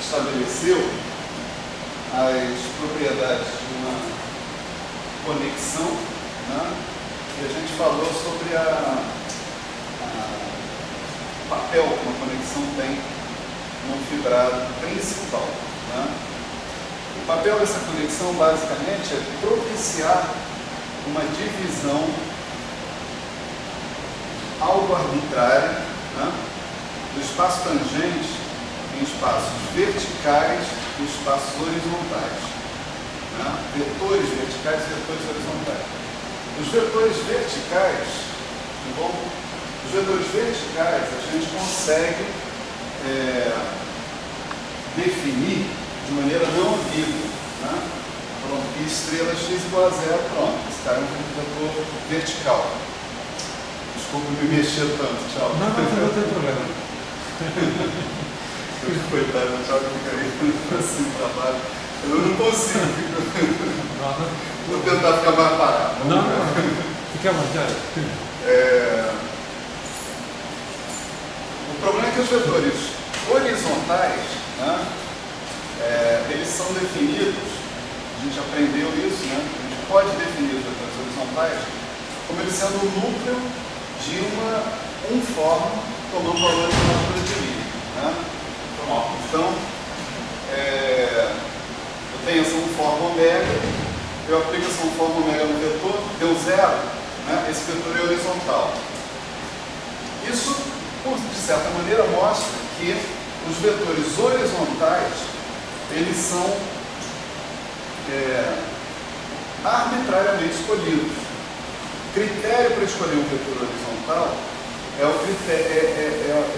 estabeleceu as propriedades de uma conexão, né? E a gente falou sobre o papel que uma conexão tem no fibrado principal, né? O papel dessa conexão, basicamente, é propiciar uma divisão algo arbitrária, né, do espaço tangente em espaços verticais e espaços horizontais, né? Vetores verticais e vetores horizontais. Os vetores verticais, tá bom? Os vetores verticais a gente consegue definir de maneira não ambígua, né? Pronto, e estrela x igual a zero, pronto, esse cara é um vetor vertical. Desculpa me mexer tanto, tchau. Não tem problema. Coitado, o Thiago fica aí assim para baixo. Eu não consigo. Vou tentar ficar mais parado. Não. Fique à vontade. O problema é que os vetores horizontais, né, eles são definidos, a gente aprendeu isso, né? A gente pode definir os vetores horizontais como eles sendo o núcleo de um fórmula tomando valor de uma altura de linha, né? Então, eu tenho essa fórmula ômega, eu aplico essa fórmula ômega no vetor, deu zero, né? Esse vetor é horizontal. Isso, de certa maneira, mostra que os vetores horizontais, eles são arbitrariamente escolhidos. O critério para escolher um vetor horizontal é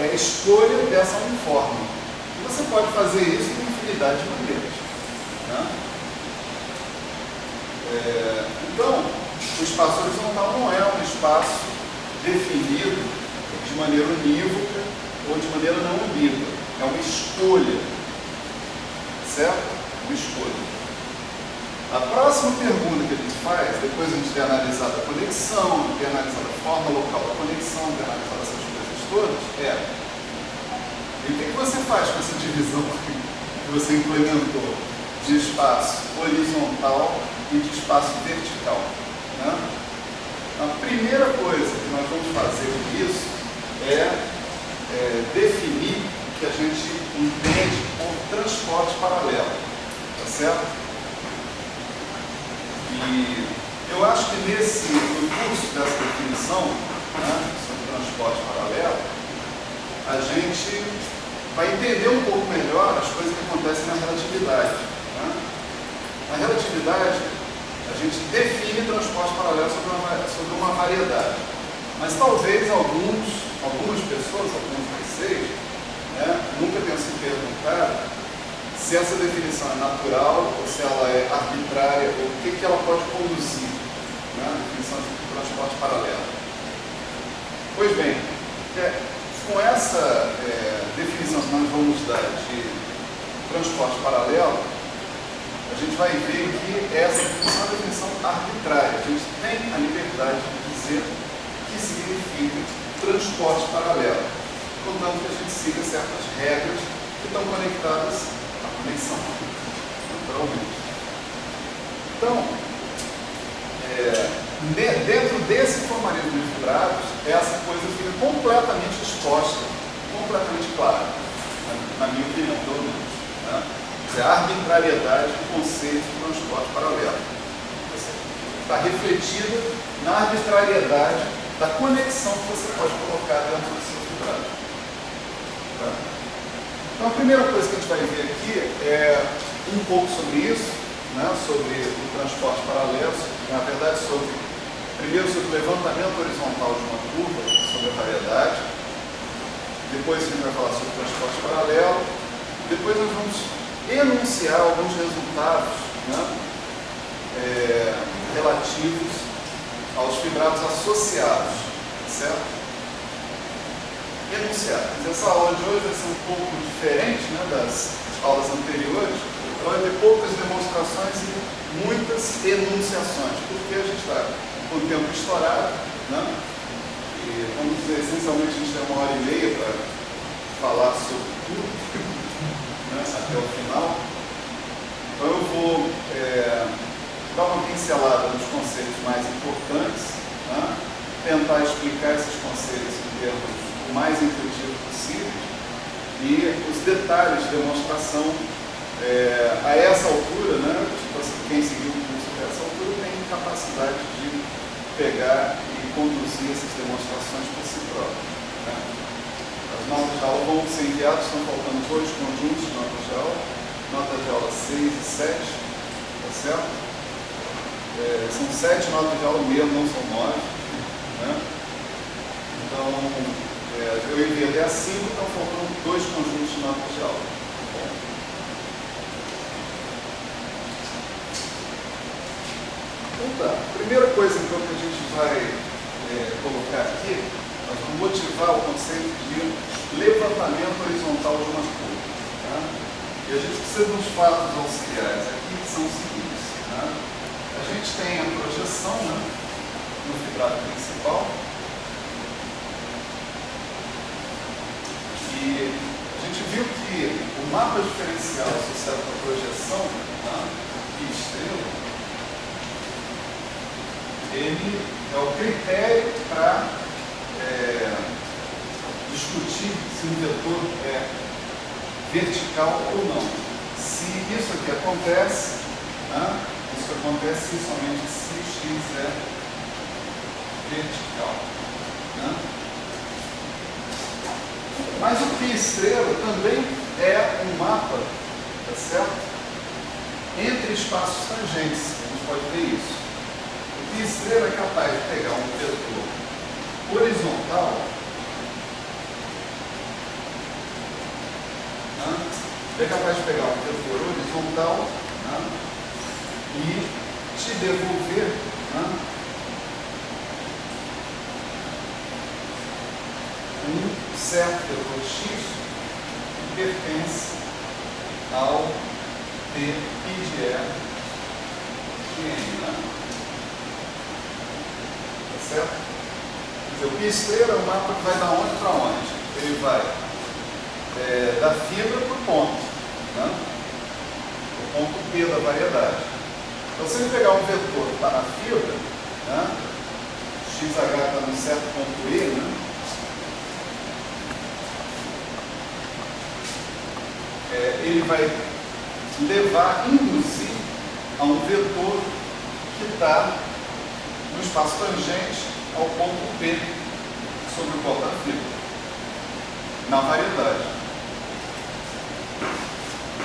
a escolha dessa uniforme. E você pode fazer isso de infinidade de maneiras, né? Então, o espaço horizontal não é um espaço definido de maneira unívoca ou de maneira não ambígua. É uma escolha, certo? Uma escolha. A próxima pergunta que a gente faz, depois a gente ter analisado a conexão, ter analisado a forma local da conexão, ter analisado essas coisas todas, e o que você faz com essa divisão que você implementou de espaço horizontal e de espaço vertical, né? A primeira coisa que nós vamos fazer com isso é definir o que a gente entende por transporte paralelo, tá certo? E eu acho que no curso dessa definição, né, sobre transporte paralelo, a gente vai entender um pouco melhor as coisas que acontecem na relatividade, né? Na relatividade, a gente define transporte paralelo sobre uma variedade, mas talvez algumas pessoas, alguns de vocês, né, nunca tenham se perguntado se essa definição é natural ou se ela é arbitrária, ou o que ela pode conduzir, né, a definição de transporte paralelo. Pois bem, com essa definição que nós vamos dar de transporte paralelo, a gente vai ver que essa definição é uma definição arbitrária. A gente tem a liberdade de dizer o que significa transporte paralelo, contanto que a gente siga certas regras que estão conectadas à conexão, naturalmente. Então, dentro desse formalismo de fibrados, essa coisa fica completamente exposta, completamente clara, na minha opinião, pelo menos, né? A arbitrariedade do conceito de transporte paralelo está refletida na arbitrariedade da conexão que você pode colocar dentro do seu fibrado. Tá? Então, a primeira coisa que a gente vai ver aqui é um pouco sobre isso, né, sobre o transporte paralelo, na verdade, primeiro sobre o levantamento horizontal de uma curva, sobre a variedade, depois a gente vai falar sobre o transporte paralelo, depois nós vamos enunciar alguns resultados, né, relativos aos fibrados associados, certo? Enunciar. Mas essa aula de hoje vai ser um pouco diferente, né, das aulas anteriores. Vai ter poucas demonstrações e muitas enunciações, porque a gente está com o tempo estourado, né? E vamos dizer, essencialmente a gente tem 1h30 para falar sobre tudo, né? até o final. Então eu vou dar uma pincelada nos conceitos mais importantes, né? Tentar explicar esses conceitos em termos o mais intuitivos possíveis e os detalhes de demonstração a essa altura, né? Tipo assim, quem seguiu o curso a essa altura tem capacidade de pegar e conduzir essas demonstrações por si próprio. Né? As notas de aula vão ser enviadas, estão faltando 2 conjuntos de notas de aula, nota de aula 6 e 7, tá certo? São 7 notas de aula mesmo, não são 9. Né? Então, eu enviei até a 5, então faltam 2 conjuntos de notas de aula. Tá bom? Então tá, primeira coisa então que a gente vai colocar aqui, nós vamos motivar o conceito de levantamento horizontal de uma curva. Tá? E a gente precisa de uns fatos auxiliares aqui que são os seguintes. Tá? A gente tem a projeção, né, no fibrado principal e a gente viu que o mapa diferencial associado com a projeção, tá, e estrela, ele é o critério para discutir se um vetor é vertical ou não. Se isso aqui acontece, né, isso acontece somente se x é vertical. Né? Mas o π estrela também é um mapa, tá certo? Entre espaços tangentes, a gente pode ver isso. O π estrela é capaz de pegar um vetor horizontal, né? É capaz de pegar um vetor horizontal, né, e te devolver, né, um certo vetor x que pertence ao T π de E de N. Né? Tá certo? Quer dizer, o π estrela é um mapa que vai da onde para onde? Ele vai da fibra para o ponto. Né? O ponto P da variedade. Então, se ele pegar um vetor que está na fibra, né, xh está num certo ponto E, né, ele vai levar, induzir a um vetor que está no espaço tangente ao ponto P sobre o qual está a fibra, na variedade.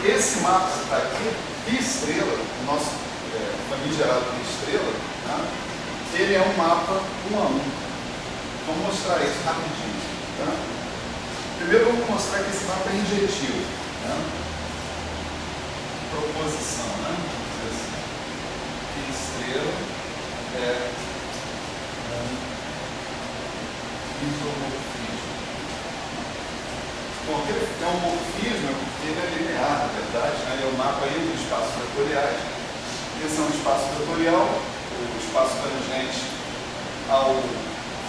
Esse mapa que está aqui, π estrela, o nosso famigerado π estrela, tá? Ele é um mapa 1 a 1. Vamos mostrar isso rapidinho. Tá? Primeiro vamos mostrar que esse mapa é injetivo. Tá? Proposição, né? π estrela é isomorfismo. Bom, ele é um morfismo porque ele é linear, na verdade, né? Ele é um mapa entre espaços vetoriais. Esse é um espaço vetorial, o espaço tangente ao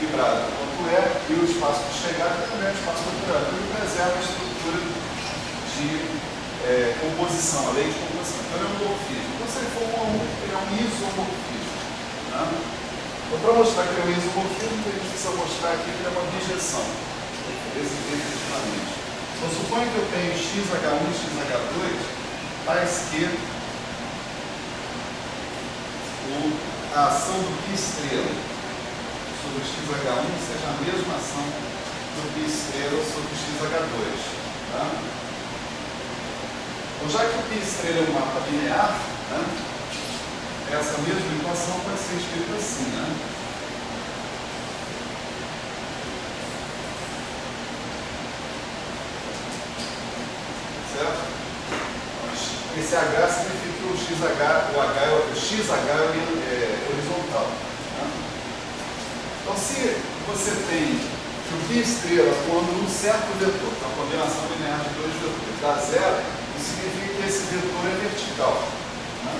fibrado ponto E, e o espaço de chegada também é um espaço vetorial. Então ele preserva a estrutura de composição, a lei de composição. Então ele é um morfismo. Então se ele for ele é um isomorfismo. Né? Então para mostrar que ele é um isomorfismo, a gente precisa mostrar aqui que ele é uma bijeção. Efetivamente. Então suponho que eu tenho xh1 e xh2 tais que a ação do π estrela sobre xh1 seja a mesma ação do π estrela sobre xh2. Tá? Então, já que o π estrela é um mapa linear, né, essa mesma equação pode ser escrita assim. Né? Certo? Esse H significa que o xh é horizontal. Né? Então, se você tem que o π estrela quando um certo vetor, então a combinação linear de dois vetores, dá zero, isso significa que esse vetor é vertical. Né?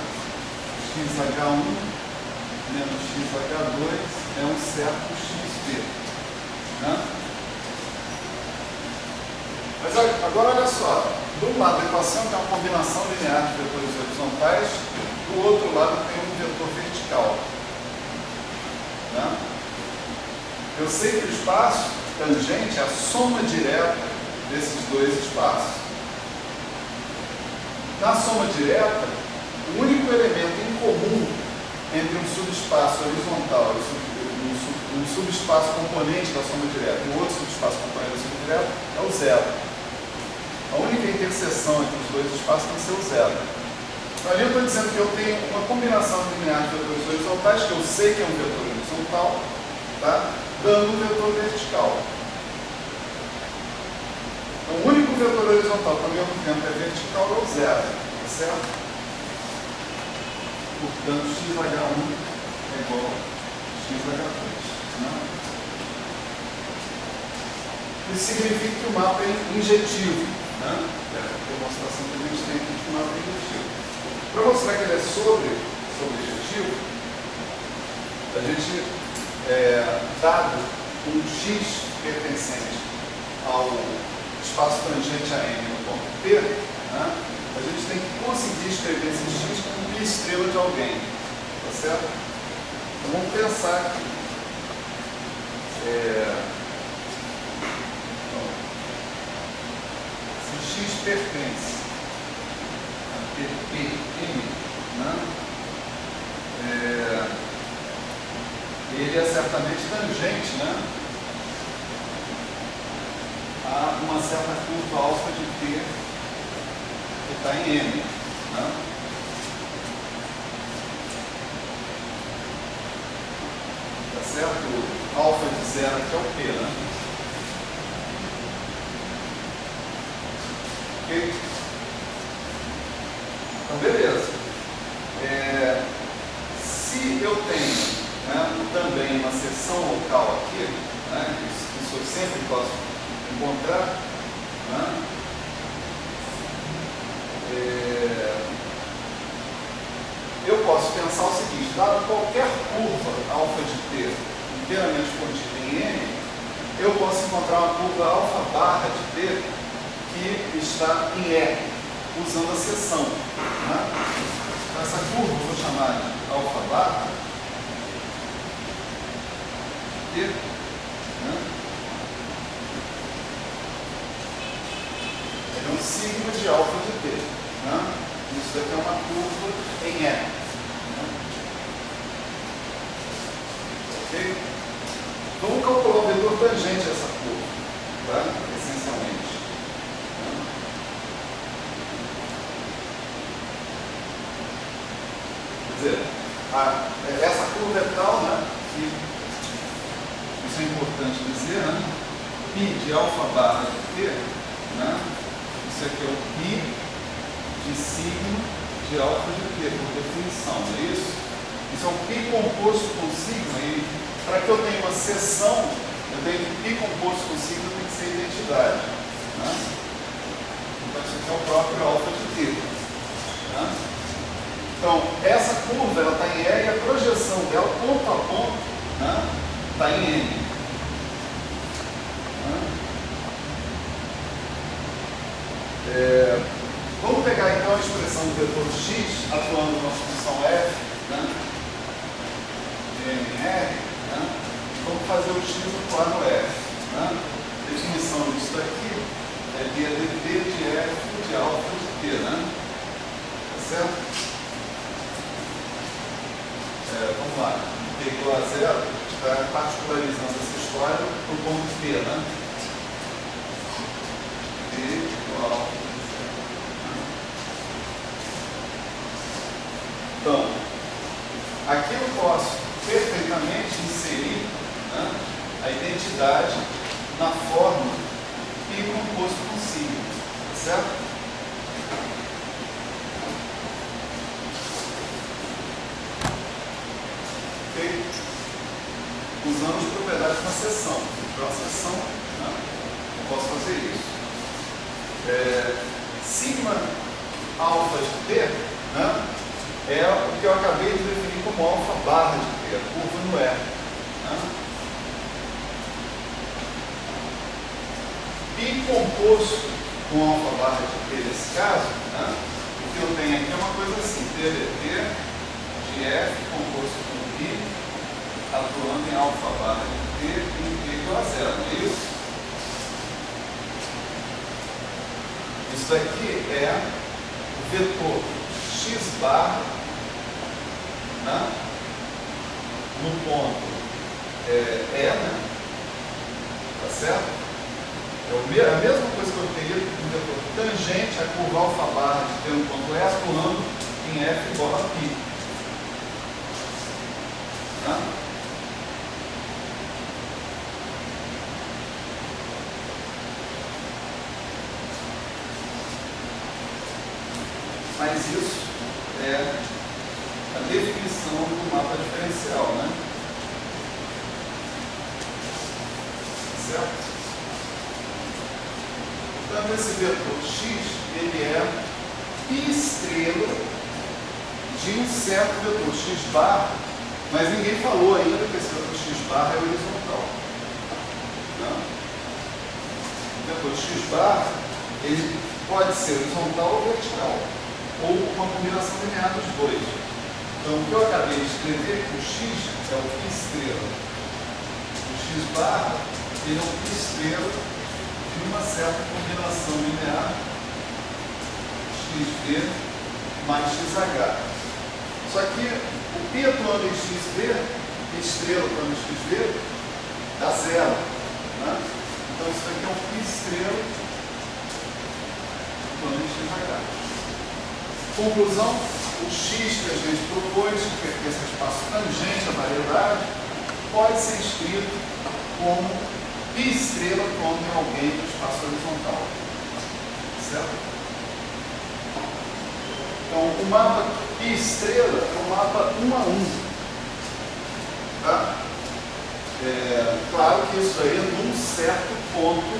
xh1 menos xh2 é um certo xv. Né? Mas agora olha só, do lado da equação tem uma combinação linear de vetores horizontais, do outro lado tem um vetor vertical. Né? Eu sei que o espaço tangente é a soma direta desses dois espaços. Na soma direta, o único elemento em comum entre um subespaço horizontal e um subespaço componente da soma direta e o outro subespaço componente da soma direta é o zero. A única interseção entre os dois espaços tem que ser o zero. Ali eu estou dizendo que eu tenho uma combinação linear de vetores horizontais, que eu sei que é um vetor horizontal, tá? Dando um vetor vertical. Então, o único vetor horizontal que ao mesmo tempo é vertical é o zero, tá certo? Portanto, xh1 é igual a xh2. Né? Isso significa que o mapa é injetivo. Né? É a demonstração que a gente tem aqui de que o mapa é injetivo. Para mostrar que ele é sobre-injetivo, a gente, dado um x pertencente ao espaço tangente a n no ponto P, né, a gente tem que conseguir escrever esse x como π estrela de alguém. Tá certo? Então vamos pensar aqui. Se x pertence a ppm, né, ele é certamente tangente, né, a uma certa curva alfa de P que está em M. Né? Tá certo? Alfa de zero aqui é o P, né? Ok? Então, beleza. Se eu tenho, né, também uma seção local aqui, né, isso eu sempre posso encontrar, né, eu posso pensar o seguinte: dado qualquer curva alfa de T inteiramente contida em N, eu posso encontrar uma curva alfa barra de T que está em E, usando a seção. Né? Então, essa curva eu vou chamar de alfa barra T. Né? É um sigma de alfa de T. Né? Isso daqui é uma curva em E. Né? Ok? Vamos calcular o vetor tangente a essa curva, tá? Essencialmente. Quer dizer, essa curva é tal, né? Que isso é importante dizer, né? Π de alfa barra de T, né? Isso aqui é o π de sigma de alfa de T, por definição, não é isso? Isso é um π composto com sigma, e para que eu tenha uma seção, eu tenho que π composto com sigma tem que ser identidade. Né? Então isso aqui é o próprio alfa de T. Né? Então, essa curva está em E e a projeção dela, ponto a ponto, né, está em N. Vamos pegar então a expressão do vetor x atuando numa função f, né, de NR, né, vamos fazer o x atuar no f. Né? A definição disso daqui é ddt de f de alfa de t. Né? Tá certo? Vamos lá, P igual a zero, a gente está particularizando essa história para o ponto P, né? P igual a zero. Então, aqui eu posso perfeitamente inserir, né, a identidade na forma π composto com sigma, tá certo? Usando as propriedades de uma seção. Para uma seção, né, eu posso fazer isso. Sigma alfa de T, né, é o que eu acabei de definir como alfa barra de T, a curva no E. Né? Π composto com alfa barra de T nesse caso, né? O que eu tenho aqui é uma coisa assim, TDT de F composto com I atuando em alfa barra de T em T igual a zero, não é isso? Isso daqui é o vetor x bar, né? No ponto E, né? Tá certo? É a mesma coisa que eu teria no vetor tangente a curva alfa barra de T no ponto E atuando em F igual a π. Tá? Mas isso é a definição do mapa diferencial, né? Certo? Portanto, esse vetor x, ele é π estrela de um certo vetor x bar, mas ninguém falou ainda que esse vetor x bar é horizontal. Não? O vetor x bar, ele pode ser horizontal ou vertical, ou uma combinação linear dos dois. Então, o que eu acabei de escrever, o x é o π estrela. O x bar, ele é um π estrela de uma certa combinação linear xv mais xh. Só que o π atuando em xv, π estrela atuando em xv, dá zero. Né? Então, isso aqui é um π estrela atuando em xh. Conclusão, o x que a gente propôs, que pertence ao espaço tangente à variedade, pode ser escrito como π estrela atuando em alguém no espaço horizontal. Certo? Então, o mapa π estrela é um mapa 1 a 1. Tá? Claro que isso aí é num certo ponto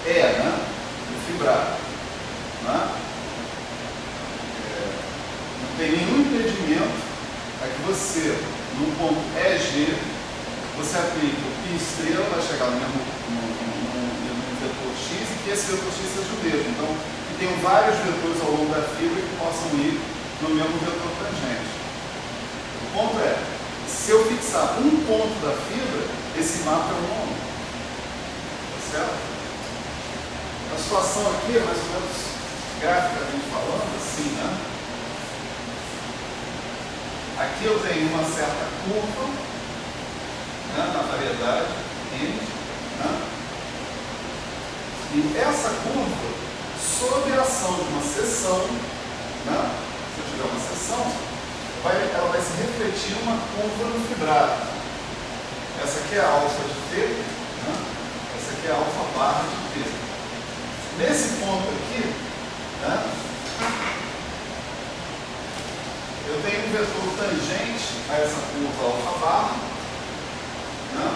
né? Do fibrado. Né? Não tem nenhum impedimento a que você, no ponto EG, você aplique o π estrela, vai chegar no mesmo vetor x, e que esse vetor x seja o mesmo. Então, que tenham vários vetores ao longo da fibra que possam ir no mesmo vetor tangente. O ponto é, se eu fixar um ponto da fibra, esse mapa é um 1 a 1. Tá certo? A situação aqui é mais ou menos graficamente falando, assim, né? Aqui eu tenho uma certa curva, né, na variedade N, né? E essa curva, sob a ação de uma seção, né, se eu tiver uma seção, ela vai se refletir uma curva no fibrado. Essa aqui é a alfa de T, né? Essa aqui é a alfa barra de T. Nesse ponto aqui, né, eu tenho um vetor tangente a essa curva alfa barra, né?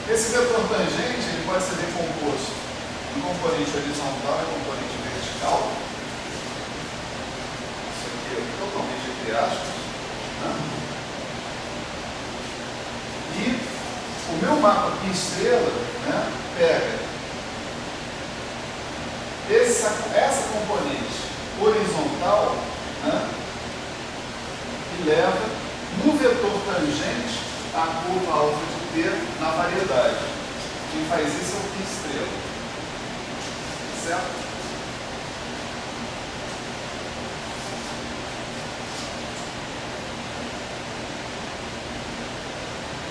Esse vetor tangente ele pode ser decomposto em componente horizontal e componente vertical. Isso aqui é totalmente entre aspas. Né? E o meu mapa π estrela, né, pega essa componente horizontal, né, e leva no vetor tangente a curva alfa de T na variedade. Quem faz isso é o π estrela. Certo?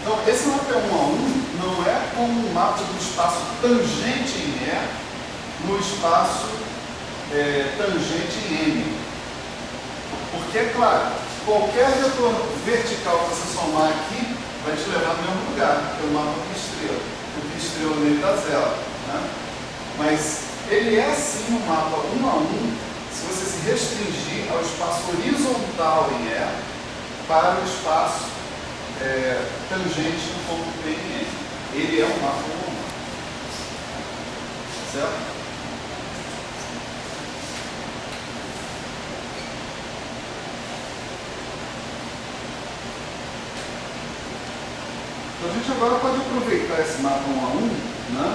Então, esse mapa 1 a 1 não é como um mapa do espaço tangente em E no espaço tangente em M. Porque, é claro, qualquer vetor vertical que você somar aqui vai te levar no mesmo lugar, que é o mapa π estrela. O π estrela nele dá zero. Né? Mas ele é sim um mapa 1 a 1 se você se restringir ao espaço horizontal em E para o espaço tangente no ponto P em M. Ele é um mapa 1 a 1. Certo? Então a gente agora pode aproveitar esse mapa 1 a 1, né,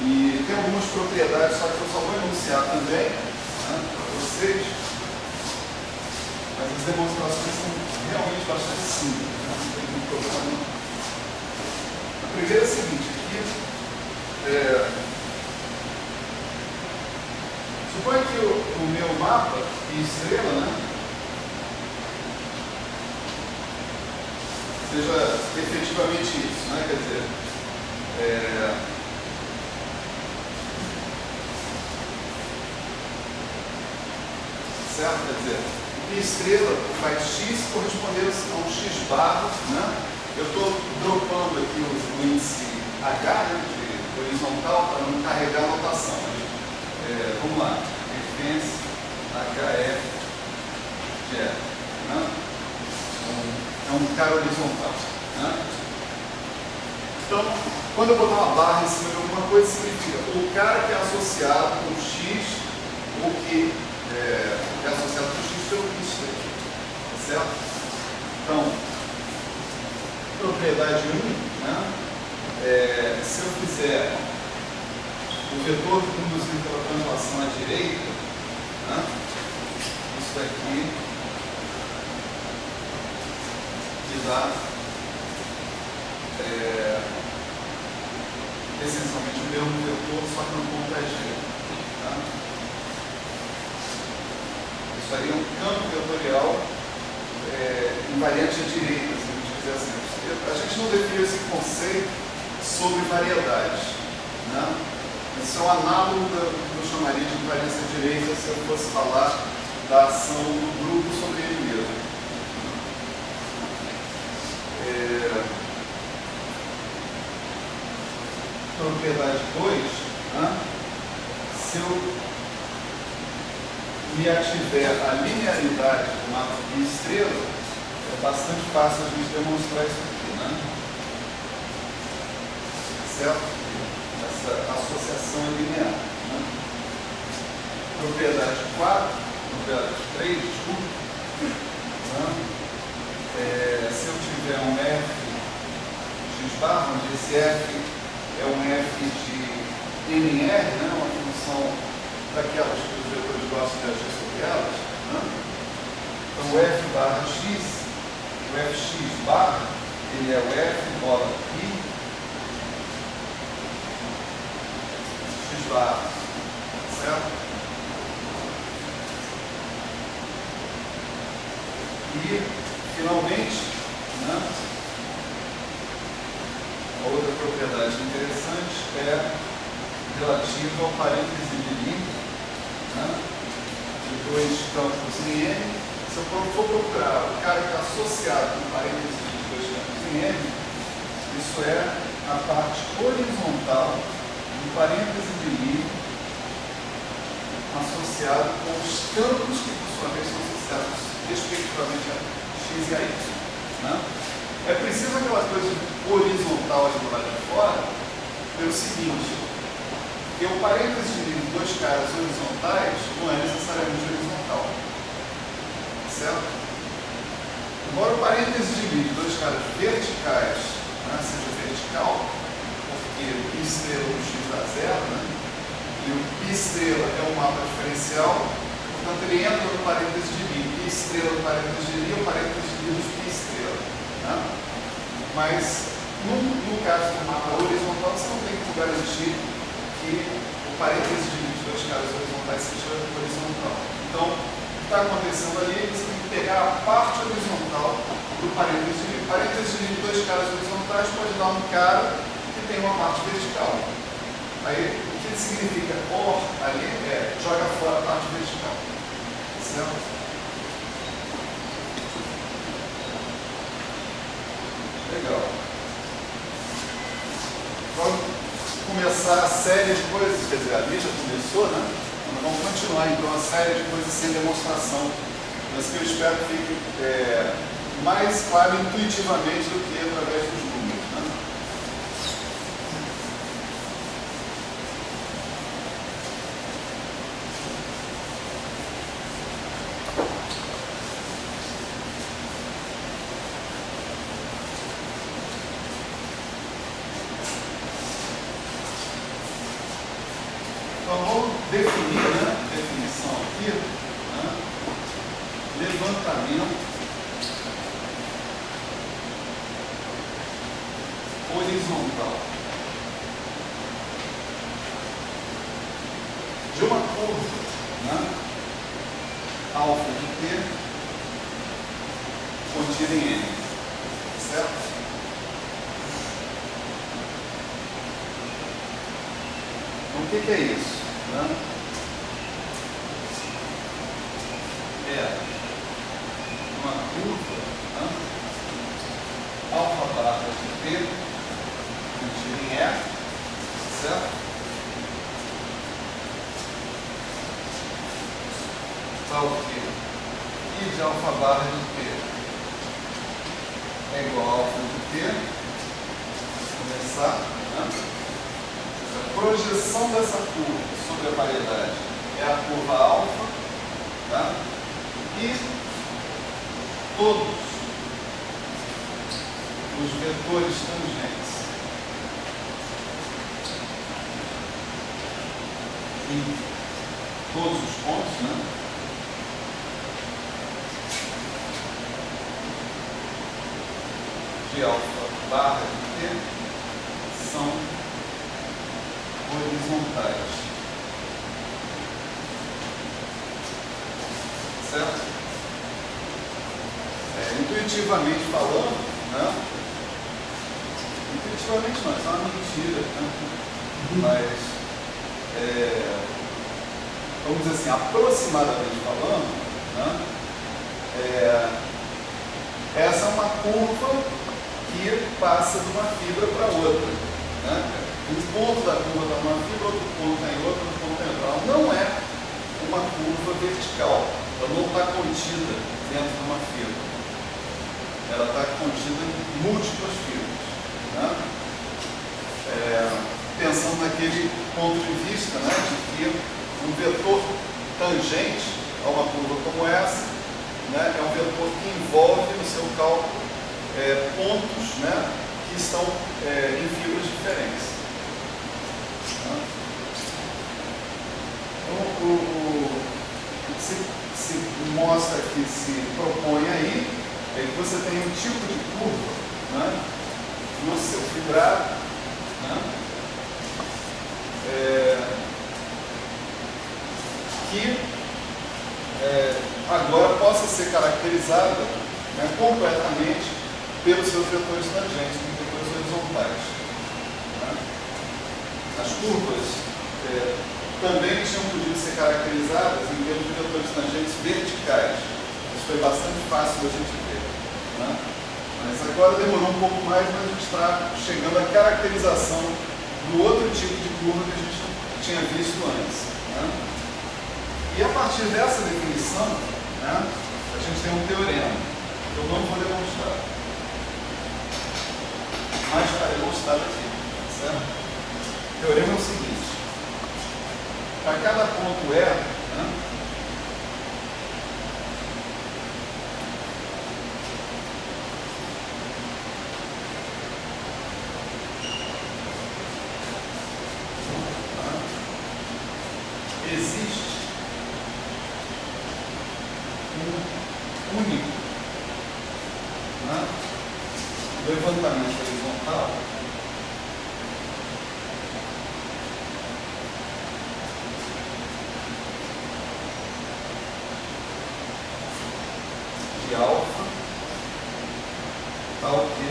E tem algumas propriedades, só que eu só vou enunciar também, né, para vocês. Mas as demonstrações são realmente bastante simples, né? Não tem muito problema não. A primeira é a seguinte, aqui, suponha que o meu mapa de estrela, né, seja efetivamente isso, né? Quer dizer, certo? Quer dizer, pi estrela faz x correspondendo a um x bar, né? Eu estou dropando aqui o índice H, né, de horizontal, para não carregar a notação. Vamos lá, referência HF de F, né? É um cara horizontal, né? Então, quando eu botar uma barra em cima de alguma coisa, significa o cara que é associado com x, ou que é associado com x pelo pi estrela, tá certo? Então, propriedade 1, né? Se eu fizer o vetor conduzido pela translação à direita, né? Isso daqui me dá essencialmente o mesmo vetor, só que no ponto é G. Tá? Isso aí é um campo vetorial invariante à direita, se a gente quiser assim. A gente não definiu esse conceito sobre variedades, né? Isso é um análogo do que eu chamaria de invariância à direita se eu fosse falar da ação do grupo sobre ele mesmo. Propriedade 2, né? Se eu me ativer a linearidade do mapa de estrela, é bastante fácil a gente demonstrar isso aqui, né? Certo? Essa associação é linear, né? Propriedade 4, propriedade 3, desculpa, né? Se eu tiver um f x bar, onde esse f é um f de nr, né? Uma função daquelas que os vetores gostam de agir sobre elas, né? Então o f barra x, o fx bar, ele é o f bola i x bar, certo? E finalmente, né, a outra propriedade interessante é relativa ao parêntese de Lie, né, de dois campos em N. Se eu for procurar o cara que está associado com parêntese de dois campos em N, isso é a parte horizontal do parêntese de Lie associado com os campos que, por sua vez, são associados respectivamente a x e a y. Né? É preciso aquela coisa horizontal ali do lado de fora pelo seguinte, que o parêntese de dois caras horizontais não é necessariamente horizontal. Certo? Embora o parêntese de dois caras verticais, né, seja vertical, porque o pi estrela no x dá zero, né, e o pi estrela é um mapa diferencial, portanto ele entra no parêntese de Lie. Pi estrela no parêntese de Lie é o parêntese de Lie dos pi estrela. Né? Mas no caso do mapa horizontal, você não tem como garantir que o parêntese de Lie de dois caras horizontais seja horizontal. Então, o que está acontecendo ali, você tem que pegar a parte horizontal do parêntese de Lie. O parêntese de Lie de dois caras horizontais pode dar um cara que tem uma parte vertical. Aí, o que significa OR ali é joga fora a parte vertical. Certo? Legal. Vamos começar a série de coisas, quer dizer, ali já começou, né? Nós vamos continuar então a série de coisas sem demonstração, mas que eu espero que fique mais claro intuitivamente do que através dos números. Né? definir, né, definição aqui, né, levantamento horizontal de uma curva, né, alfa de t contida em n, certo? Então, o que é isso? Né? É uma curva, né, alfa barra de t contida em e, certo? Tal que I de alfa barra de t é igual a alfa de t. Começar, né? A projeção dessa curva sobre a variedade é a curva alfa, tá? E todos os vetores tangentes em todos os pontos, né? De alfa barra de t são horizontais, certo? Intuitivamente falando, né? Intuitivamente não, isso é uma mentira, né? Mas, vamos dizer assim, aproximadamente falando, né? Essa é uma curva que passa de uma fibra para outra, né? Um ponto da curva está numa fibra, outro ponto está em outra, outro ponto está em outra. Ela não é uma curva vertical, ela não está contida dentro de uma fibra. Ela está contida em múltiplas fibras, né? Pensando naquele ponto de vista, né, de que um vetor tangente a uma curva como essa, né, é um vetor que envolve no seu cálculo pontos, né, que estão em fibras diferentes. Então, o que se mostra aqui, se propõe aí, é que você tem um tipo de curva, né, no seu fibrado, né, que agora possa ser caracterizada, né, completamente pelos seus vetores tangentes, com vetores horizontais. Né? As curvas também tinham podido ser caracterizadas em termos de vetores tangentes verticais. Isso foi bastante fácil da gente ver. Né? Mas agora demorou um pouco mais, mas a gente está chegando à caracterização do outro tipo de curva que a gente tinha visto antes. Né? E a partir dessa definição, né, a gente tem um teorema. Eu não vou demonstrar, mas está demonstrado aqui. Certo? O teorema é o seguinte: para cada ponto E, né, existe um único, né, levantamento horizontal de alfa tal que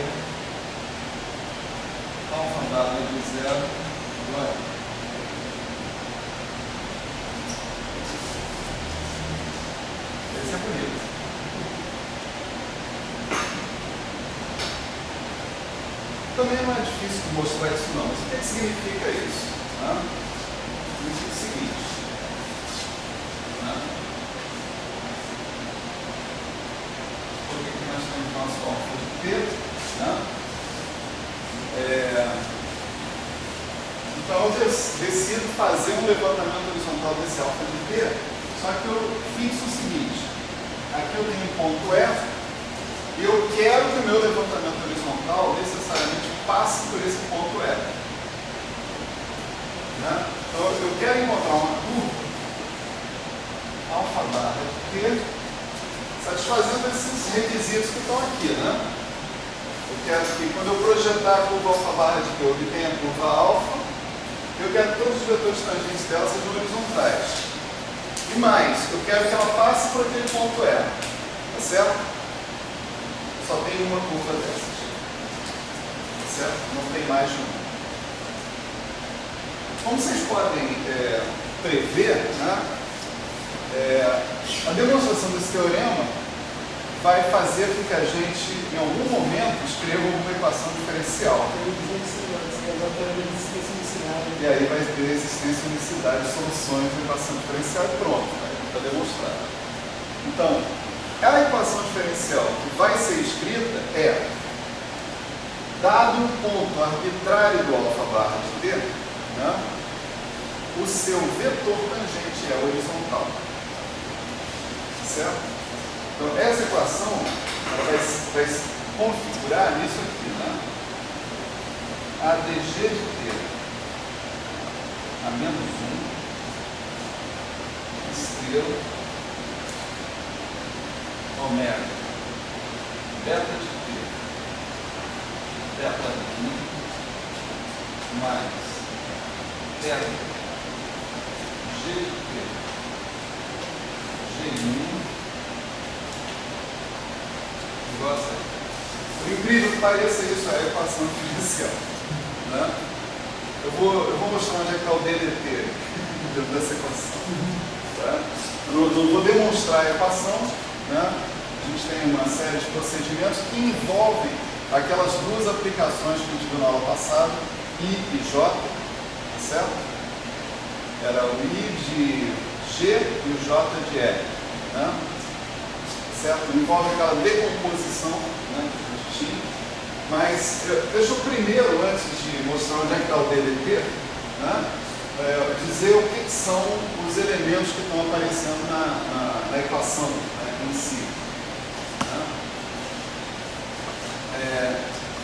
alfa dado de 0 igual a esse é bonito. Também não é difícil de mostrar isso não, mas o que significa isso? Né? Significa o seguinte, né? Por que nós temos nosso alfa de t? Né? Então eu decido fazer um levantamento horizontal desse alfa de t, só que eu fixo o seguinte: aqui eu tenho um ponto F, e eu quero que o meu levantamento horizontal necessariamente passe por esse ponto F. Né? Então eu quero encontrar uma curva T, satisfazendo esses requisitos que estão aqui, né? Eu quero que quando eu projetar a curva alfa barra de T, eu obtenha a curva alfa, eu quero que todos os vetores tangentes dela sejam horizontais. E mais, eu quero que ela passe por aquele ponto E. Tá certo? Só tem uma curva dessas. Tá certo? Não tem mais de uma. Como vocês podem prever, né, a demonstração desse teorema vai fazer com que a gente, em algum momento, escreva uma equação diferencial. E aí vai ter existência e unicidade de soluções de equação diferencial e pronto, está demonstrado. Então, a equação diferencial que vai ser escrita é, dado um ponto arbitrário do alfa barra de T, né, o seu vetor tangente é horizontal. Certo? Então, essa equação ela vai se configurar nisso aqui, né? AdG de T a menos 1 estrela ômega beta de T beta 1 mais beta G de T G1 igual a 0. Por incrível que pareça, isso é a equação diferencial. Né? Eu vou mostrar onde é que está o DDT dentro dessa equação. Tá? Eu não vou demonstrar a equação. Né? A gente tem uma série de procedimentos que envolvem aquelas duas aplicações que a gente viu na aula passada, I e J, tá certo? Era o I de G e o J de L. Né? Certo? Envolve aquela decomposição, né, que a gente tinha. Mas deixa eu primeiro, antes de mostrar onde é que está o DDT, né, dizer o que são os elementos que estão aparecendo na equação, né, em si. Né?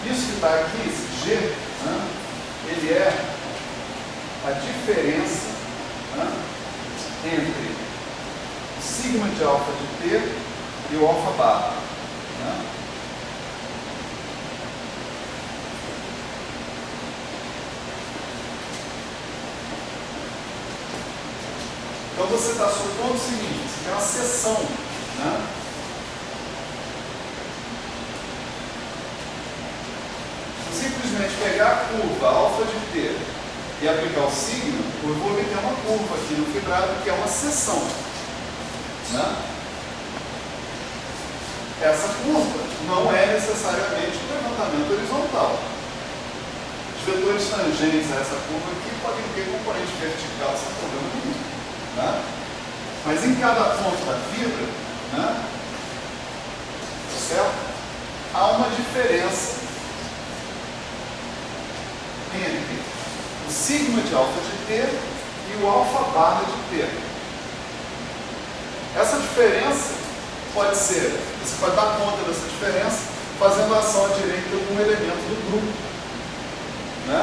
Isso que está aqui, esse G, né, ele é a diferença, né, entre o sigma de alfa de T e o alfa barra. Né? Então você está supondo o seguinte, você tem uma seção, né? Se eu simplesmente pegar a curva alfa de T e aplicar o sigma, eu vou obter uma curva aqui no fibrado que é uma seção. Né? Essa curva não é necessariamente um levantamento horizontal. Os vetores tangentes a essa curva aqui podem ter componente vertical sem problema nenhum. Né? Mas em cada ponto da fibra, né, certo? Há uma diferença entre o sigma de alfa de T e o alfa barra de T. Essa diferença pode ser, você pode dar conta dessa diferença fazendo ação à direita de algum elemento do grupo. Né?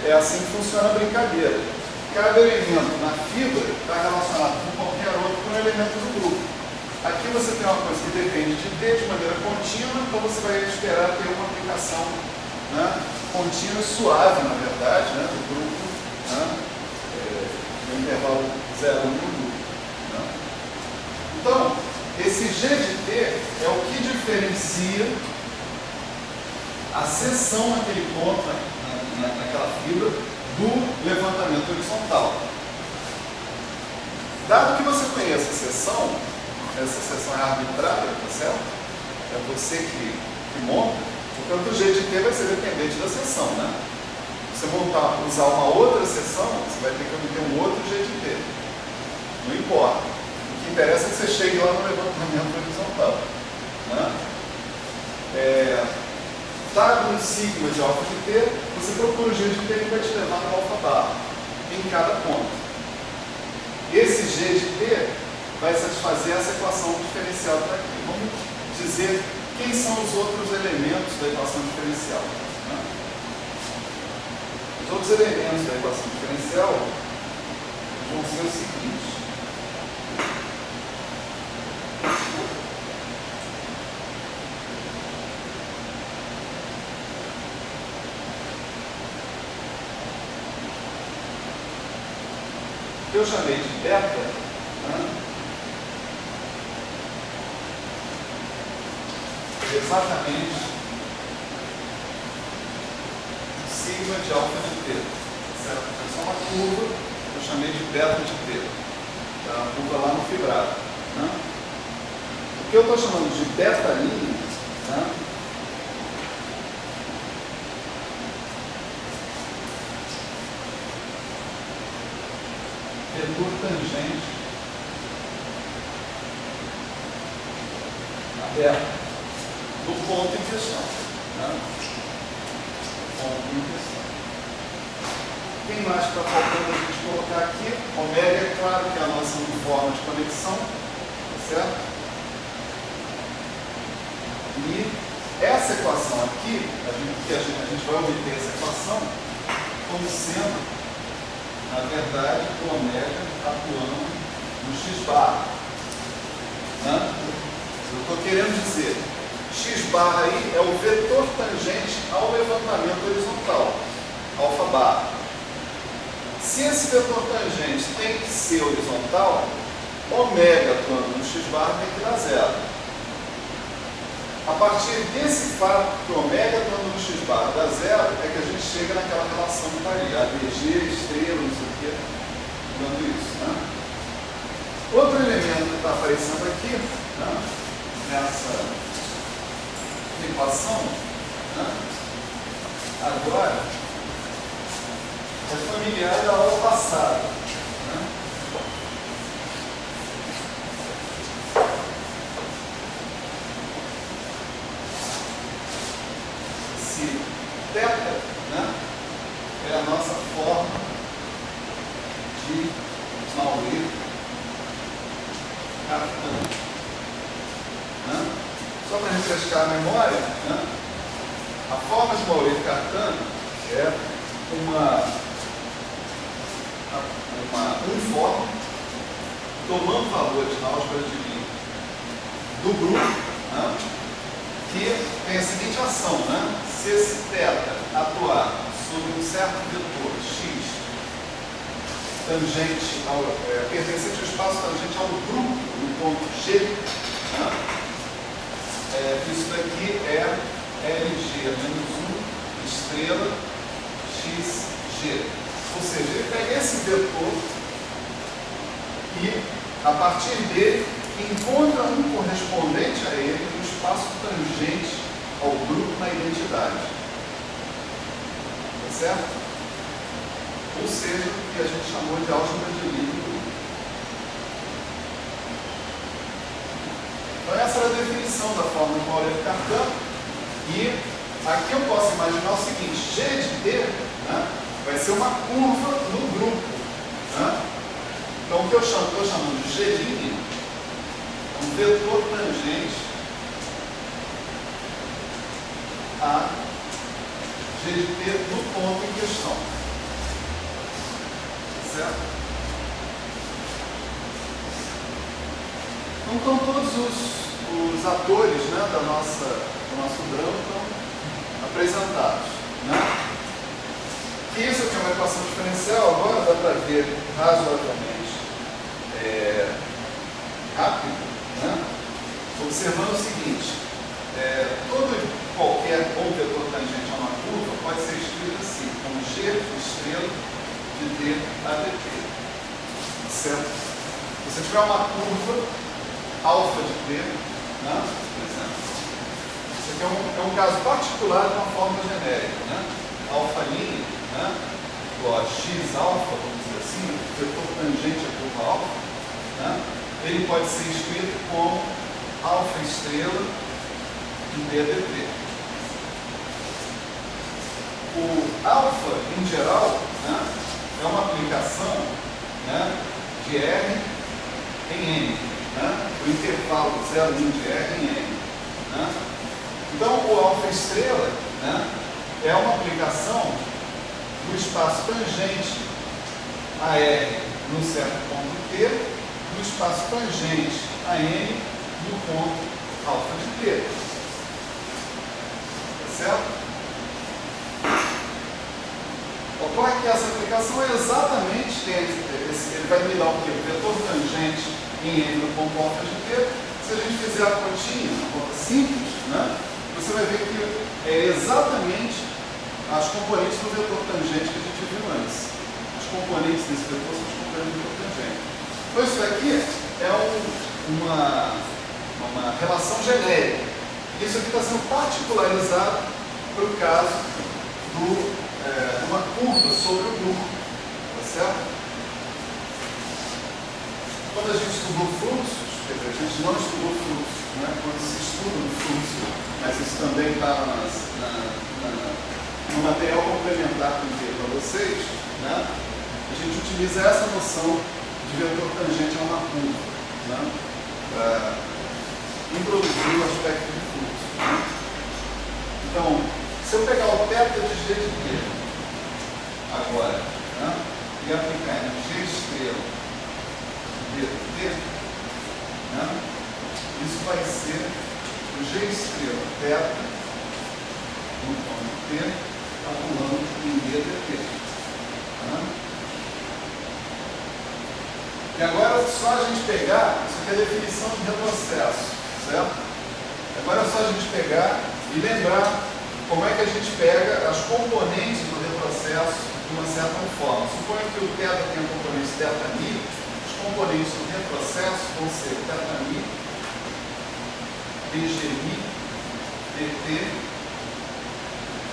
É assim que funciona a brincadeira. Cada elemento na fibra está relacionado com qualquer outro com um elemento do grupo. Aqui você tem uma coisa que depende de T de maneira contínua, então você vai esperar ter uma aplicação, né, contínua e suave, na verdade, né, do grupo, né, no intervalo 0 1 do grupo. Né? Então, esse G de T é o que diferencia a seção naquele ponto, naquela fibra, do levantamento horizontal. Dado que você conhece a seção, essa seção é arbitrária, tá certo? É você que monta, portanto o G de T vai ser dependente da seção, né? Se você usar uma outra seção, você vai ter que obter um outro G de T. Não importa. O que interessa é que você chegue lá no levantamento horizontal. Né? Dado um sigma de alfa de T, você procura o G de T que vai te levar no alfa barra, em cada ponto. Esse G de T vai satisfazer essa equação diferencial para aqui. Vamos dizer quem são os outros elementos da equação diferencial. Né? Os outros elementos da equação diferencial vão ser os seguintes. que eu chamei de beta, né, é exatamente sigma de alfa de t, certo? É só uma curva que eu chamei de beta de t, tá? A curva lá no fibrado, né? O que eu estou chamando de beta linha, né, vetor tangente aberto do ponto em questão, né? Ponto em questão. Quem mais está faltando a gente colocar aqui? Ômega, é claro que é a nossa forma de conexão, tá certo? E essa equação aqui, a gente vai obter essa equação como sendo, na verdade, o ômega atuando no x bar, né? Eu estou querendo dizer, x bar aí é o vetor tangente ao levantamento horizontal, alfa bar. Se esse vetor tangente tem que ser horizontal, ômega atuando no x bar tem que dar zero. A partir desse fato que o ômega atuando no x bar dá zero, é que a gente chega naquela relação que está ali, ADG, estrela, não sei o que, dando isso, né? Outro elemento que está aparecendo aqui, né, nessa equação, né, agora, é familiar da aula passada, né? Se θ, né, é a nossa forma de Maurer-Cartan, né? Só para refrescar a memória, né, a forma de Maurer-Cartan é um forma tomando valores na álgebra de linha do grupo, né, que tem a seguinte ação, né? Se esse θ atuar sobre um certo vetor x tangente pertencente ao espaço tangente ao grupo no ponto G, né, isso daqui é LG menos 1 estrela XG. Ou seja, ele pega esse vetor e, a partir dele, encontra um correspondente a ele no espaço tangente ao grupo na identidade. Tá certo? Ou seja, o que a gente chamou de álgebra de linha do grupo. Então, essa era a definição da forma de Maurer-Cartan. E aqui eu posso imaginar o seguinte: G de D, né, vai ser uma curva no grupo, né? Então, o que eu estou chamando de G' é um vetor tangente a G de T no ponto em questão. Certo? Então, estão todos os atores, né, do nosso drama estão apresentados, né? Isso aqui é uma equação diferencial, agora dá para ver razoavelmente rápido, né? Observando o seguinte: qualquer vetor tangente a uma curva pode ser escrito assim, como G estrela de D ADT. Certo? Se você tiver uma curva alfa de T, né, por exemplo, isso aqui é um caso particular de uma fórmula genérica, né? Alfa linha, né, igual a x alfa, vamos dizer assim, o vetor tangente à curva alfa, né, ele pode ser escrito como alfa estrela de DDT. O alfa, em geral, né, é uma aplicação, né, de R em N, né, o intervalo 0,1 de R em N. Né. Então, o alfa estrela, né, é uma aplicação do espaço tangente a R no certo ponto T, do espaço tangente a N no ponto alfa de T. Tá certo? Ok? qual é que é essa aplicação? É exatamente, ele vai me dar o quê? O vetor tangente em N no ponto alfa de T. Se a gente fizer a continha, uma conta simples, né, você vai ver que é exatamente as componentes do vetor tangente que a gente viu antes. Os componentes desse vetor são os componentes do vetor tangente. Então isso aqui é uma relação genérica. Isso aqui está sendo particularizado para o caso de uma curva sobre o grupo. Tá certo? Quando a gente estudou fluxos, quer dizer, a gente não estudou fluxos, né? Quando se estuda um fluxo, mas isso também está no material complementar que eu enviei para vocês, né? A gente utiliza essa noção de vetor tangente a uma curva, né? Para introduzir o aspecto de fluxo. Né? Então, se eu pegar o θ de G de T agora, né? E aplicar em G estrela dt, né? Isso vai ser o G estrela θ no ponto T calculando em ddt. Né? E agora é só a gente pegar, isso aqui é a definição de retrocesso, certo? Agora é só a gente pegar e lembrar como é que a gente pega as componentes do retrocesso de uma certa forma. Suponha que o θ tem a componente θ-mi, os componentes do retrocesso vão ser θ-mi, dg-mi, dt,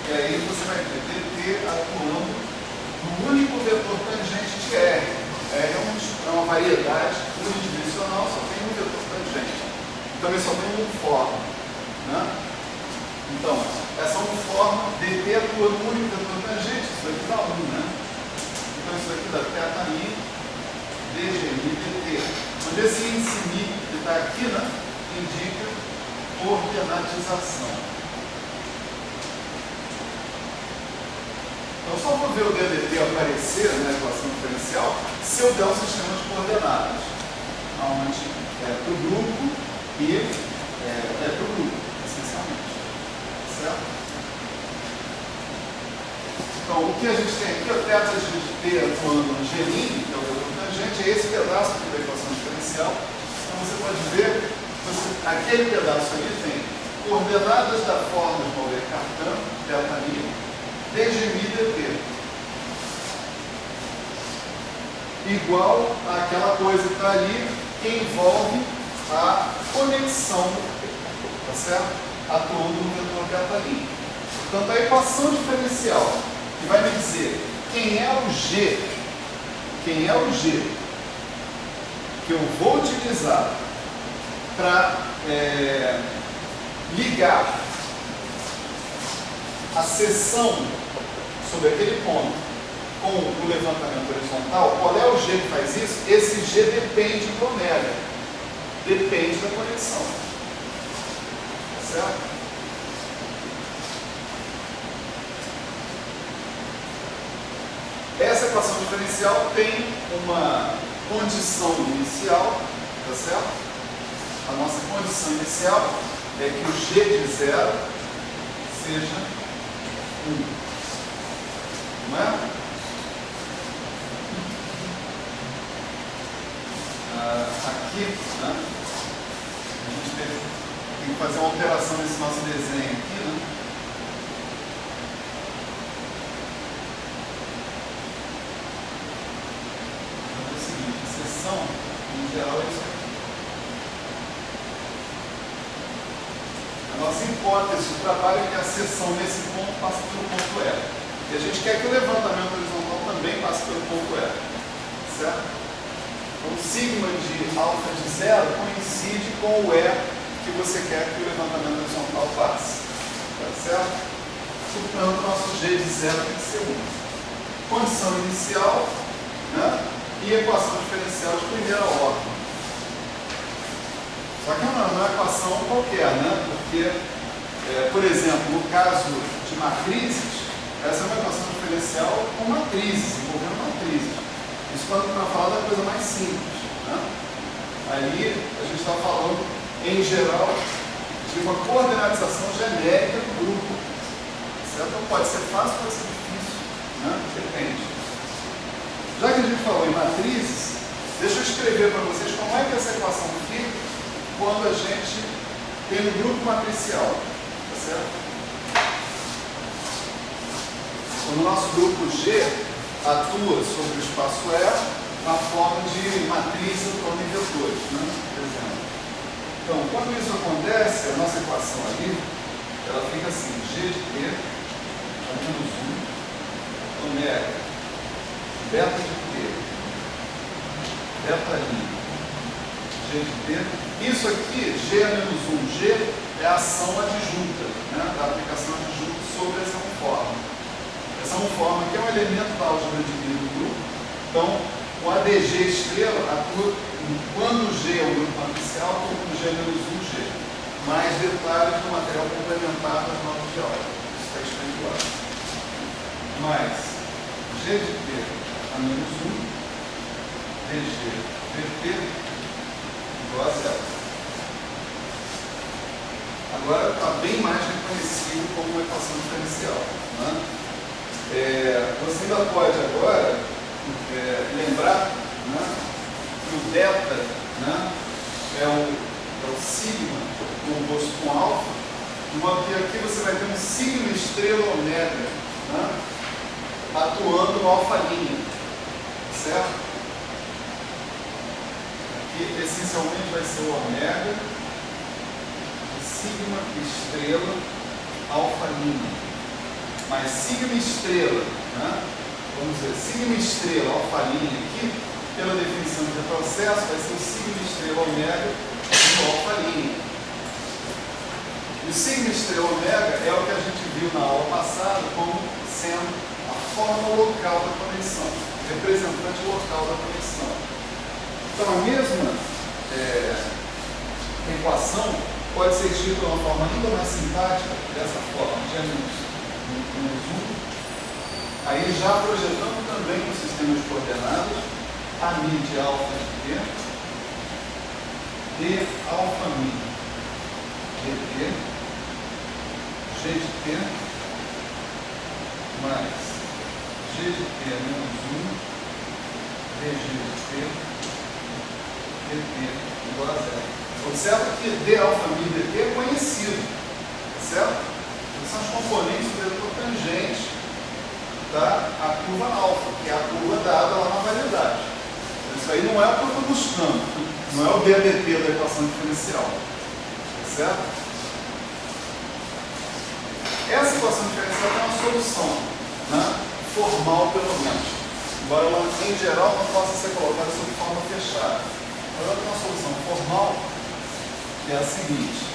e aí você vai ter dt atuando no único vetor tangente de R. R é uma variedade unidimensional, só tem um vetor tangente. Então ele só tem uma forma. Né? Então, essa uniforme dt atua no único vetor tangente, isso aqui dá 1, né? Então isso aqui dá θ-mi, dg-mi, dt. Onde esse índice mi que está aqui, né, indica coordenatização. Então, só vou ver o ddt aparecer na equação diferencial se eu der um sistema de coordenadas, onde é para o grupo e é para o grupo, essencialmente. Certo? Então, o que a gente tem aqui, o θ de T atuando no G', que é o vetor tangente, é esse pedaço aqui da equação diferencial. Então, você pode ver, aquele pedaço ali tem coordenadas da forma de Maurer-Cartan, θ-mi, dg-mi dt, igual àquela coisa que está ali, que envolve a conexão, tá certo? Atuando no vetor θ'. Portanto, a equação diferencial, que vai me dizer quem é o G que eu vou utilizar para ligar a seção sobre aquele ponto com o levantamento horizontal, qual é o G que faz isso? Esse G depende do ômega, depende da conexão. Certo? Essa equação diferencial tem uma condição inicial, tá certo? A nossa condição inicial é que o G de zero seja 1. Não é? Aqui, né, a gente tem que fazer uma alteração nesse nosso desenho aqui, né? É o seguinte, a seção, em geral, é isso aqui. A nossa hipótese de trabalho é que a seção nesse ponto passa pelo ponto E. E a gente quer que o levantamento horizontal também passe pelo ponto E. Certo? Então, o sigma de alfa de zero coincide com o E que você quer que o levantamento horizontal passe. Tá certo? Portanto, nosso G de zero tem que ser 1. Condição inicial, né? E equação diferencial de primeira ordem. Só que não é uma equação qualquer, né? Porque, por exemplo, no caso de matrizes, essa é uma equação diferencial com matrizes, envolvendo matrizes. Isso quando está falando da coisa mais simples. Né? Ali a gente está falando, em geral, de uma coordenatização genérica do grupo. Certo? Então pode ser fácil, pode ser difícil. Né? Depende. Já que a gente falou em matrizes, deixa eu escrever para vocês como é que essa equação fica quando a gente tem um grupo matricial. Tá certo? Quando o nosso grupo G atua sobre o espaço E na forma de matriz atuando em vetores, né? Por exemplo. Então, quando isso acontece, a nossa equação ali, ela fica assim, G de T, a menos 1, omega, beta de T, beta I, G de T. Isso aqui, G a menos 1, G é a ação adjunta, né? Da aplicação adjunta sobre essa forma. Essa forma aqui é um elemento da álgebra de Lie do grupo. Então, o ADG estrela atua quando o G é um grupo matricial, ou quando o G é menos 1G. Mais detalhes do material complementar das notas de aula. Isso está escrito lá. Mais G de T a menos 1, DG VT igual a zero. Agora está bem mais reconhecido como uma equação diferencial. Né? Você ainda pode agora lembrar, né, que o delta, né, é o sigma composto com alfa, de modo que aqui você vai ter um sigma estrela omega, né, atuando no alfa linha, certo? Aqui essencialmente vai ser o omega, sigma estrela alfa linha. Mas sigma estrela, né? Vamos dizer, sigma estrela alfa linha aqui, pela definição de retrocesso, vai ser o sigma estrela omega no alfa linha. E o sigma estrela omega é o que a gente viu na aula passada como sendo a forma local da conexão, representante local da conexão. Então a mesma equação pode ser escrita de uma forma ainda mais simpática, dessa forma, G menos 1, aí já projetando também o sistema de coordenadas, a mi de alfa de T, D alfa mi de T, G de T, mais G de T menos 1, DG de T, dt igual a zero. Observa que D alfa mi dt é conhecido, certo? São os componentes do vetor tangente da curva alfa, que é a curva dada lá na variedade. Isso aí não é o que eu estou buscando, não é o DADT da equação diferencial, certo? Essa equação diferencial tem uma solução, né, formal pelo menos, embora ela em geral não possa ser colocada sob forma fechada. Mas ela tem uma solução formal que é a seguinte.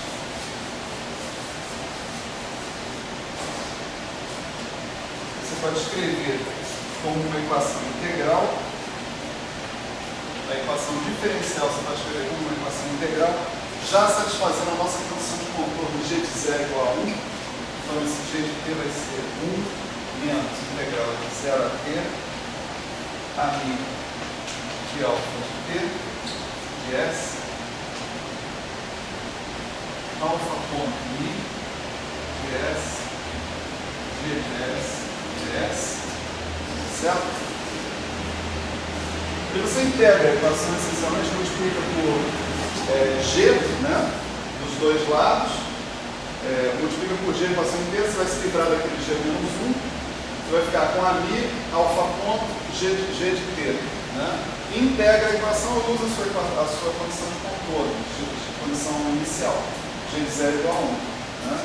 Pode escrever como uma equação integral. A equação diferencial você pode escrever como uma equação integral, já satisfazendo a nossa condição de contorno G de 0 igual a 1. Então esse G de T vai ser 1 menos integral de 0 a T a mi de alfa de T de S alfa ponto mi de S G de S certo? E você integra a equação essencialmente multiplica por G, né, dos dois lados, multiplica por G a equação inteira, você vai se livrar daquele G menos 1, você vai ficar com a mi, alfa ponto, G de T, né? E integra a equação e usa a sua condição de contorno, de condição inicial, G de 0 igual a 1. Né?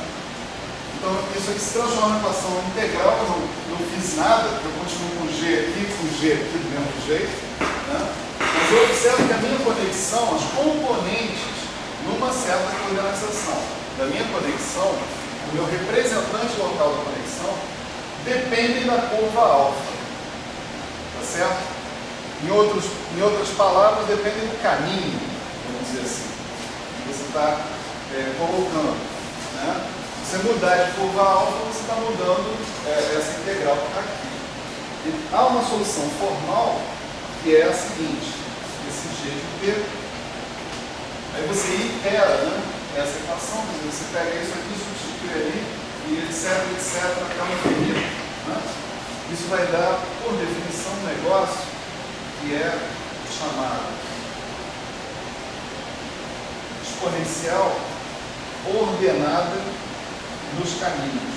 Então, isso aqui se transforma em equação integral, eu não fiz nada, eu continuo com G aqui do mesmo jeito, né? Mas eu observo que a minha conexão, as componentes, numa certa coordenação da minha conexão, o meu representante local da conexão, dependem da curva alfa, tá certo? Em outras palavras, dependem do caminho, vamos dizer assim, que você está colocando, né? Se você mudar de curva alfa, você está mudando essa integral que está aqui. E há uma solução formal que é a seguinte, esse G de T, aí você itera, né, essa equação, você pega isso aqui, substitui ali, e etc, até o infinito. Né? Isso vai dar, por definição, um negócio que é chamado exponencial ordenada nos caminhos.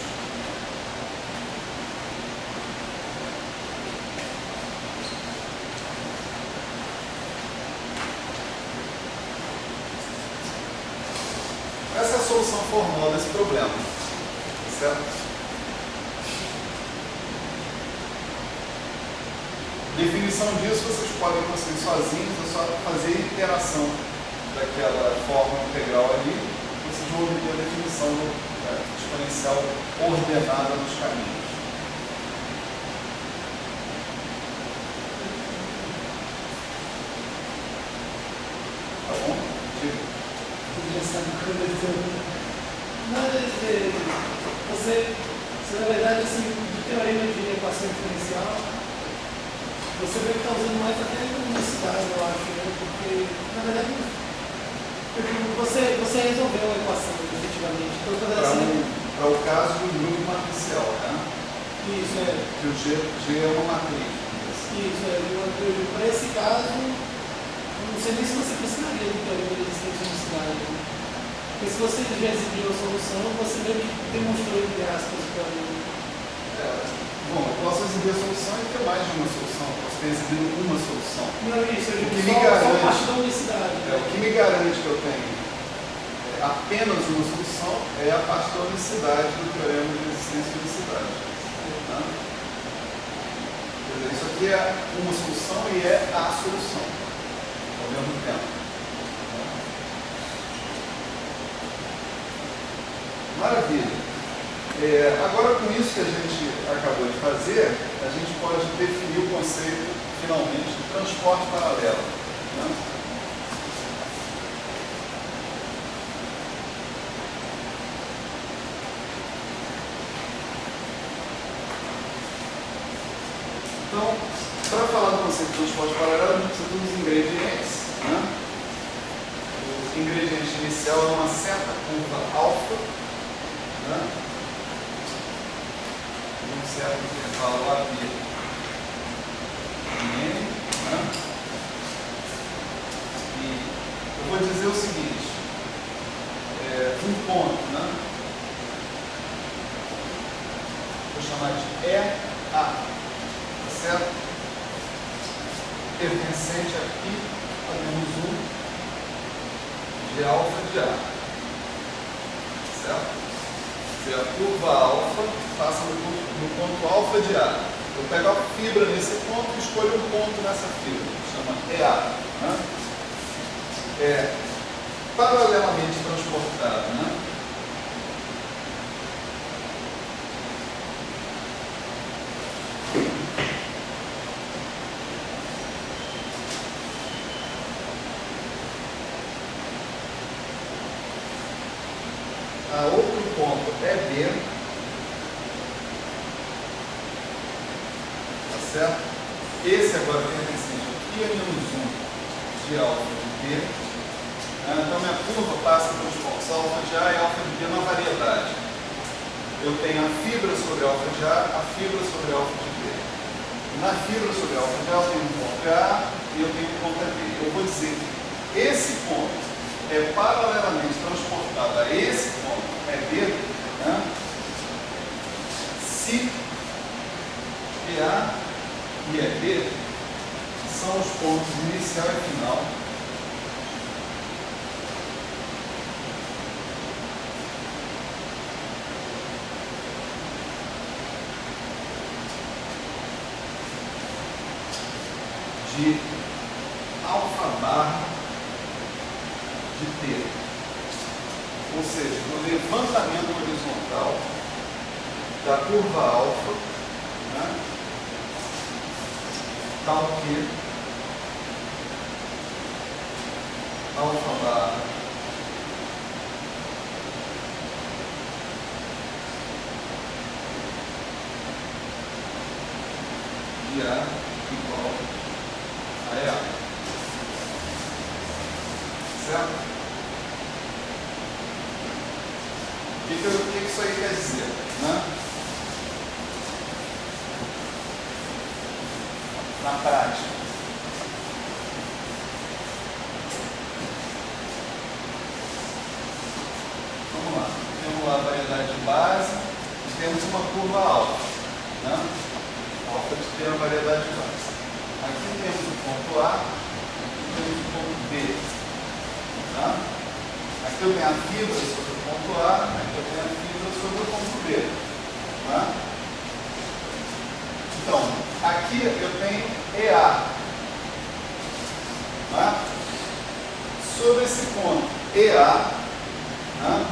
Essa é a solução formal desse problema, certo? Definição disso vocês podem conseguir sozinhos, é só fazer a iteração daquela fórmula integral ali, vocês vão obter a definição do exponencial ordenada nos caminhos. Tá bom? Diga. Você, na verdade, assim, do teorema de equação diferencial, você vê que está usando mais até a velocidade, eu acho, né? Porque, na verdade, você resolveu a equação, efetivamente. Para o caso do grupo matricial, né? Isso, é. Que o G é uma matriz. Isso, é. Para esse caso, não sei nem se você precisaria do teorema de resistência e unicidade, né? Porque se você já exibiu a solução, você meio que demonstrou, entre aspas, para mim. Bom, eu posso exibir a solução e ter mais de uma solução. Eu posso ter exibido uma solução. Não, isso, eu O que digo me só garante- a parte da unicidade. O que me garante que eu tenho apenas uma solução é a parte da unicidade do teorema de resistência e unicidade. Tá? Quer dizer, isso aqui é uma solução e é a solução ao mesmo tempo. Maravilha. Agora, com isso que a gente acabou de fazer, a gente pode definir o conceito, finalmente, de transporte paralelo. Né? Então, para falar do conceito de transporte paralelo, a gente precisa dos ingredientes. Né? O ingrediente inicial é uma certa curva alfa, né? Um certo intervalo AB em N, né? E eu vou dizer o seguinte, um ponto, né? Vou chamar de EA, tá certo? Pertencente aqui a menos 1 de alfa de A, certo? A curva alfa passa no ponto alfa de A. Eu pego a fibra nesse ponto e escolho um ponto nessa fibra, que chama EA. Né? É paralelamente transportado. Né? A outro ponto é B, tá certo? Esse agora pertencente aqui é menos 1 de alfa de B. Então minha curva passa pelos pontos alfa de A e alfa de B na variedade. Eu tenho a fibra sobre alfa de A, a fibra sobre alfa de B. Na fibra sobre alfa de A eu tenho um ponto A e eu tenho um ponto B. Eu vou dizer que esse ponto é paralelamente transportado a esse ponto, é B, né? Se PA e EB são os pontos inicial e final de alfa barra de T. Ou seja, no levantamento horizontal da curva alfa, né, tal que alfa barra de A igual a EA. Certo? O que isso aí quer dizer? Né? na prática? Vamos lá. Temos lá a variedade de base e temos uma curva alfa. Né? Alfa de ter a variedade de base. Aqui temos o ponto A, aqui temos o ponto B. Tá? Aqui eu tenho a fibra sobre o ponto A, aqui eu tenho a fibra sobre o ponto B. Tá? Então, aqui eu tenho EA. Tá? Sobre esse ponto EA, tá?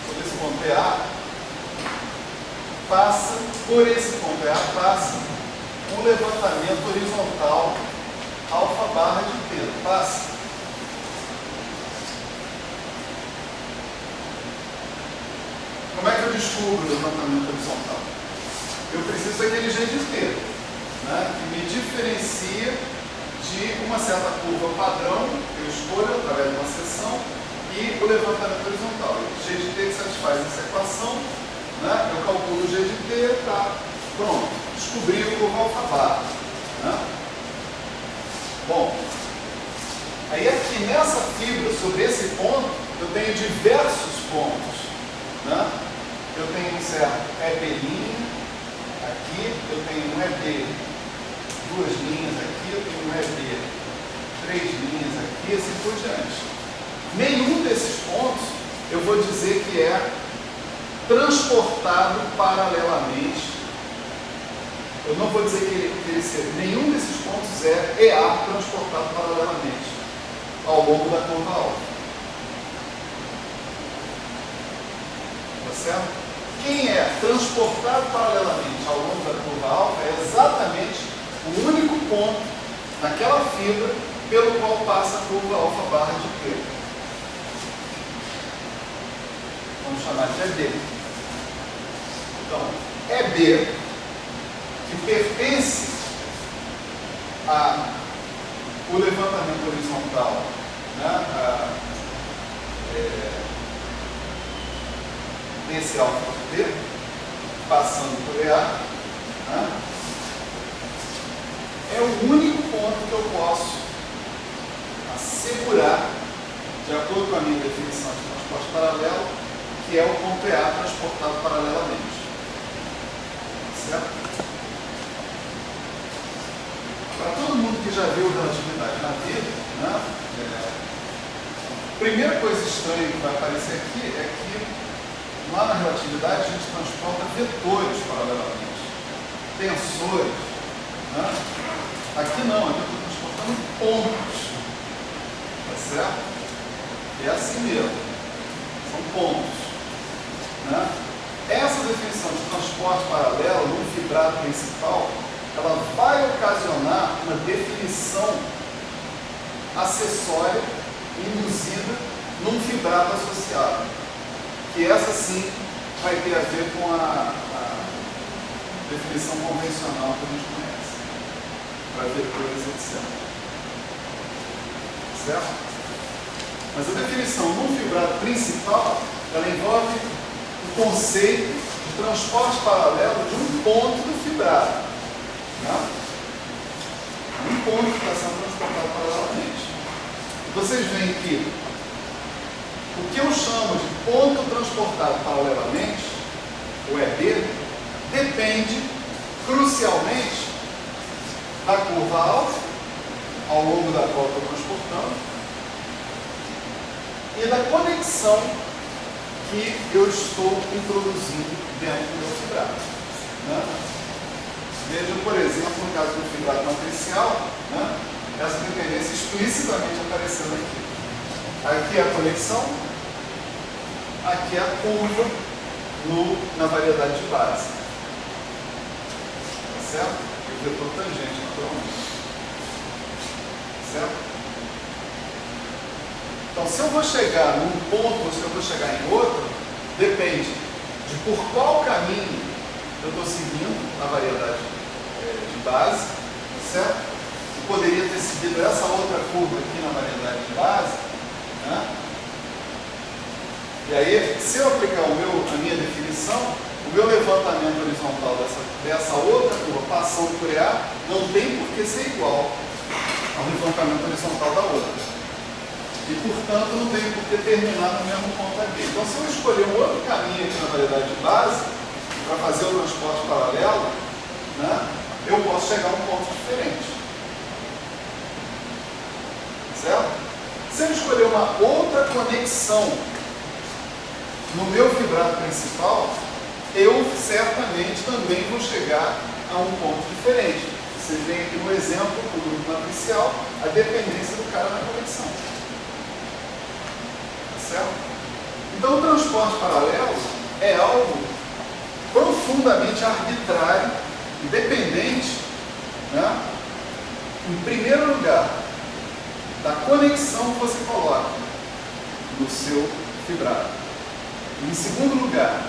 Sobre esse ponto EA, passa, por esse ponto EA, passa um levantamento horizontal alfa barra de P. Passa. Como é que eu descubro o levantamento horizontal? Eu preciso daquele G de T, né, que me diferencia de uma certa curva padrão que eu escolho através de uma seção e o levantamento horizontal. O G de T que satisfaz essa equação, né, eu calculo o G de T, tá, pronto, descobri o curva alfa barra. Né? Bom, aí aqui nessa fibra, sobre esse ponto, eu tenho diversos pontos. Né? Eu tenho um certo EB', aqui eu tenho um EB, duas linhas aqui, eu tenho um EB, três linhas aqui, assim por diante. Nenhum desses pontos eu vou dizer que é transportado paralelamente. Eu não vou dizer que ele seja. Nenhum desses pontos é EA transportado paralelamente ao longo da curva alfa. Tá certo? Quem é transportado paralelamente ao longo da curva alfa é exatamente o único ponto naquela fibra pelo qual passa a curva alfa barra de P. Vamos chamar de EB. Então, EB, que pertence ao levantamento horizontal, né, desse alfa de P, passando por EA, né, é o único ponto que eu posso assegurar, de acordo com a minha definição de transporte paralelo, que é o ponto EA transportado paralelamente. Certo? Para todo mundo que já viu relatividade na vida, né, a primeira coisa estranha que vai aparecer aqui é que lá na relatividade a gente transporta vetores paralelamente, tensores. Né? Aqui não, aqui eu estou transportando pontos. Tá certo? É assim mesmo. São pontos. Né? Essa definição de transporte paralelo num fibrado principal, ela vai ocasionar uma definição acessória induzida num fibrado associado. Que essa sim vai ter a ver com a definição convencional que a gente conhece, para vetores, etc. Certo? Mas a definição num fibrado principal, ela envolve o conceito de transporte paralelo de um ponto do fibrado. Né? Um ponto que está sendo transportado paralelamente. E vocês veem que o que eu chamo de ponto transportado paralelamente, o EB, depende crucialmente da curva alfa, ao longo da qual estou transportando, e da conexão que eu estou introduzindo dentro do meu fibrado. Né? Veja, por exemplo, no caso do fibrado matricial, né, essa dependência explicitamente aparecendo aqui. Aqui é a conexão, aqui é a curva na variedade de base. Tá certo? E o vetor tangente, naturalmente. Certo? Então, se eu vou chegar num ponto ou se eu vou chegar em outro, depende de por qual caminho eu estou seguindo na variedade de base. Tá certo? Eu poderia ter seguido essa outra curva aqui na variedade de base. Né? E aí, se eu aplicar a minha definição, o meu levantamento horizontal dessa outra curva passando por EA não tem por que ser igual ao levantamento horizontal da outra. E, portanto, não tem por que terminar no mesmo ponto aqui. Então, se eu escolher um outro caminho aqui na variedade de base, para fazer o transporte paralelo, né, eu posso chegar a um ponto diferente. Certo? Se eu escolher uma outra conexão no meu fibrado principal, eu certamente também vou chegar a um ponto diferente. Vocês veem aqui no exemplo do grupo matricial a dependência do cara na conexão. Certo? Então, o transporte paralelo é algo profundamente arbitrário e dependente, né, em primeiro lugar, da conexão que você coloca no seu fibrado. E, em segundo lugar,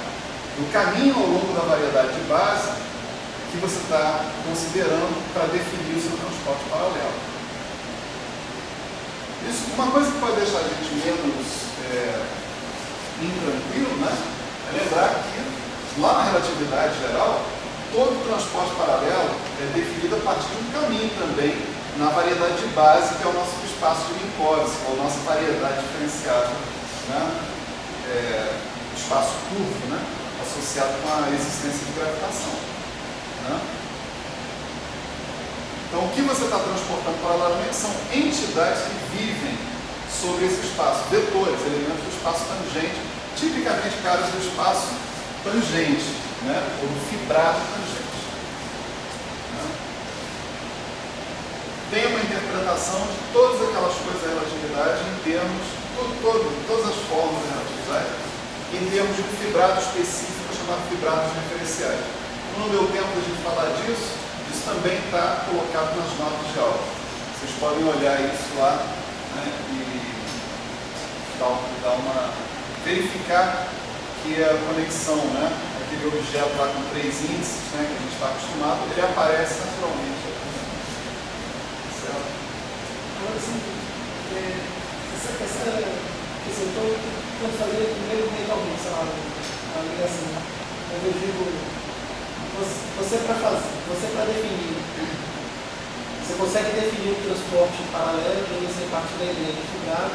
do caminho ao longo da variedade de base que você está considerando para definir o seu transporte paralelo. Isso, uma coisa que pode deixar a gente menos intranquilo, né, é lembrar que lá na relatividade geral, todo transporte paralelo é definido a partir de um caminho também na variedade de base, que é o nosso espaço de Minkowski, ou a nossa variedade diferenciada, né, espaço curvo, né, associado com a existência de gravitação. Né? Então, o que você está transportando paralelamente são entidades que vivem sobre esse espaço, vetores, elementos do espaço tangente, tipicamente caras do espaço tangente, né? Ou do fibrado tangente. Né? Tem uma interpretação de todas aquelas coisas da relatividade em termos, todas as formas da relatividade, em termos de um fibrado específico chamado fibrados referenciais. Não deu tempo de a gente falar disso, isso também está colocado nas notas de aula. Vocês podem olhar isso lá, né, e verificar que a conexão, né, aquele objeto lá com 3 índices, né, que a gente está acostumado, ele aparece naturalmente. Certo? Agora, assim, essa questão eu fazer primeiro mentalmente, sei lá, a ligação. Mas eu digo, você para definir, você consegue definir o transporte paralelo, que você parte da ideia de fibrado,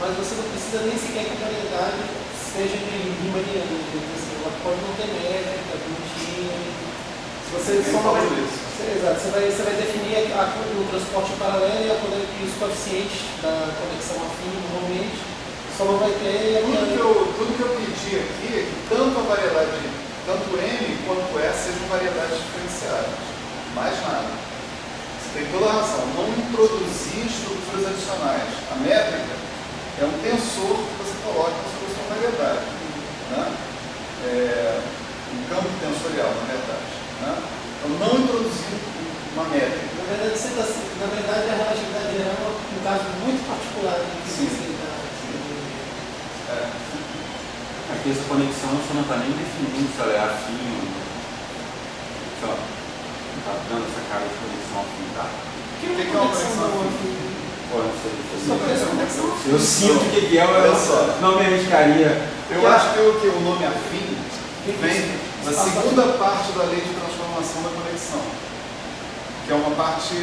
mas você não precisa nem sequer que a variedade seja de riemanniana, ela pode não ter métrica, bonitinha. Você só vai, exato, você vai definir o transporte paralelo e os coeficientes da conexão afim normalmente, só não vai ter. Tudo que eu pedi aqui é que tanto a variedade, tanto M quanto S sejam variedades diferenciadas. Mais nada. Você tem toda a razão. Não introduzir estruturas adicionais. A métrica é um tensor que você coloca na sua variedade. Né? Um campo tensorial, na verdade. Né? Então, não introduzir uma métrica. Na verdade, a relatividade geral é um caso muito particular. Aqui essa conexão você não está nem definindo se ela é afim ou não. Só não está dando essa cara de conexão afim, tá? O que é uma conexão afim? Eu sinto que ela não me arriscaria. Eu acho que o nome afim vem da segunda parte da lei de transformação da conexão, que é uma parte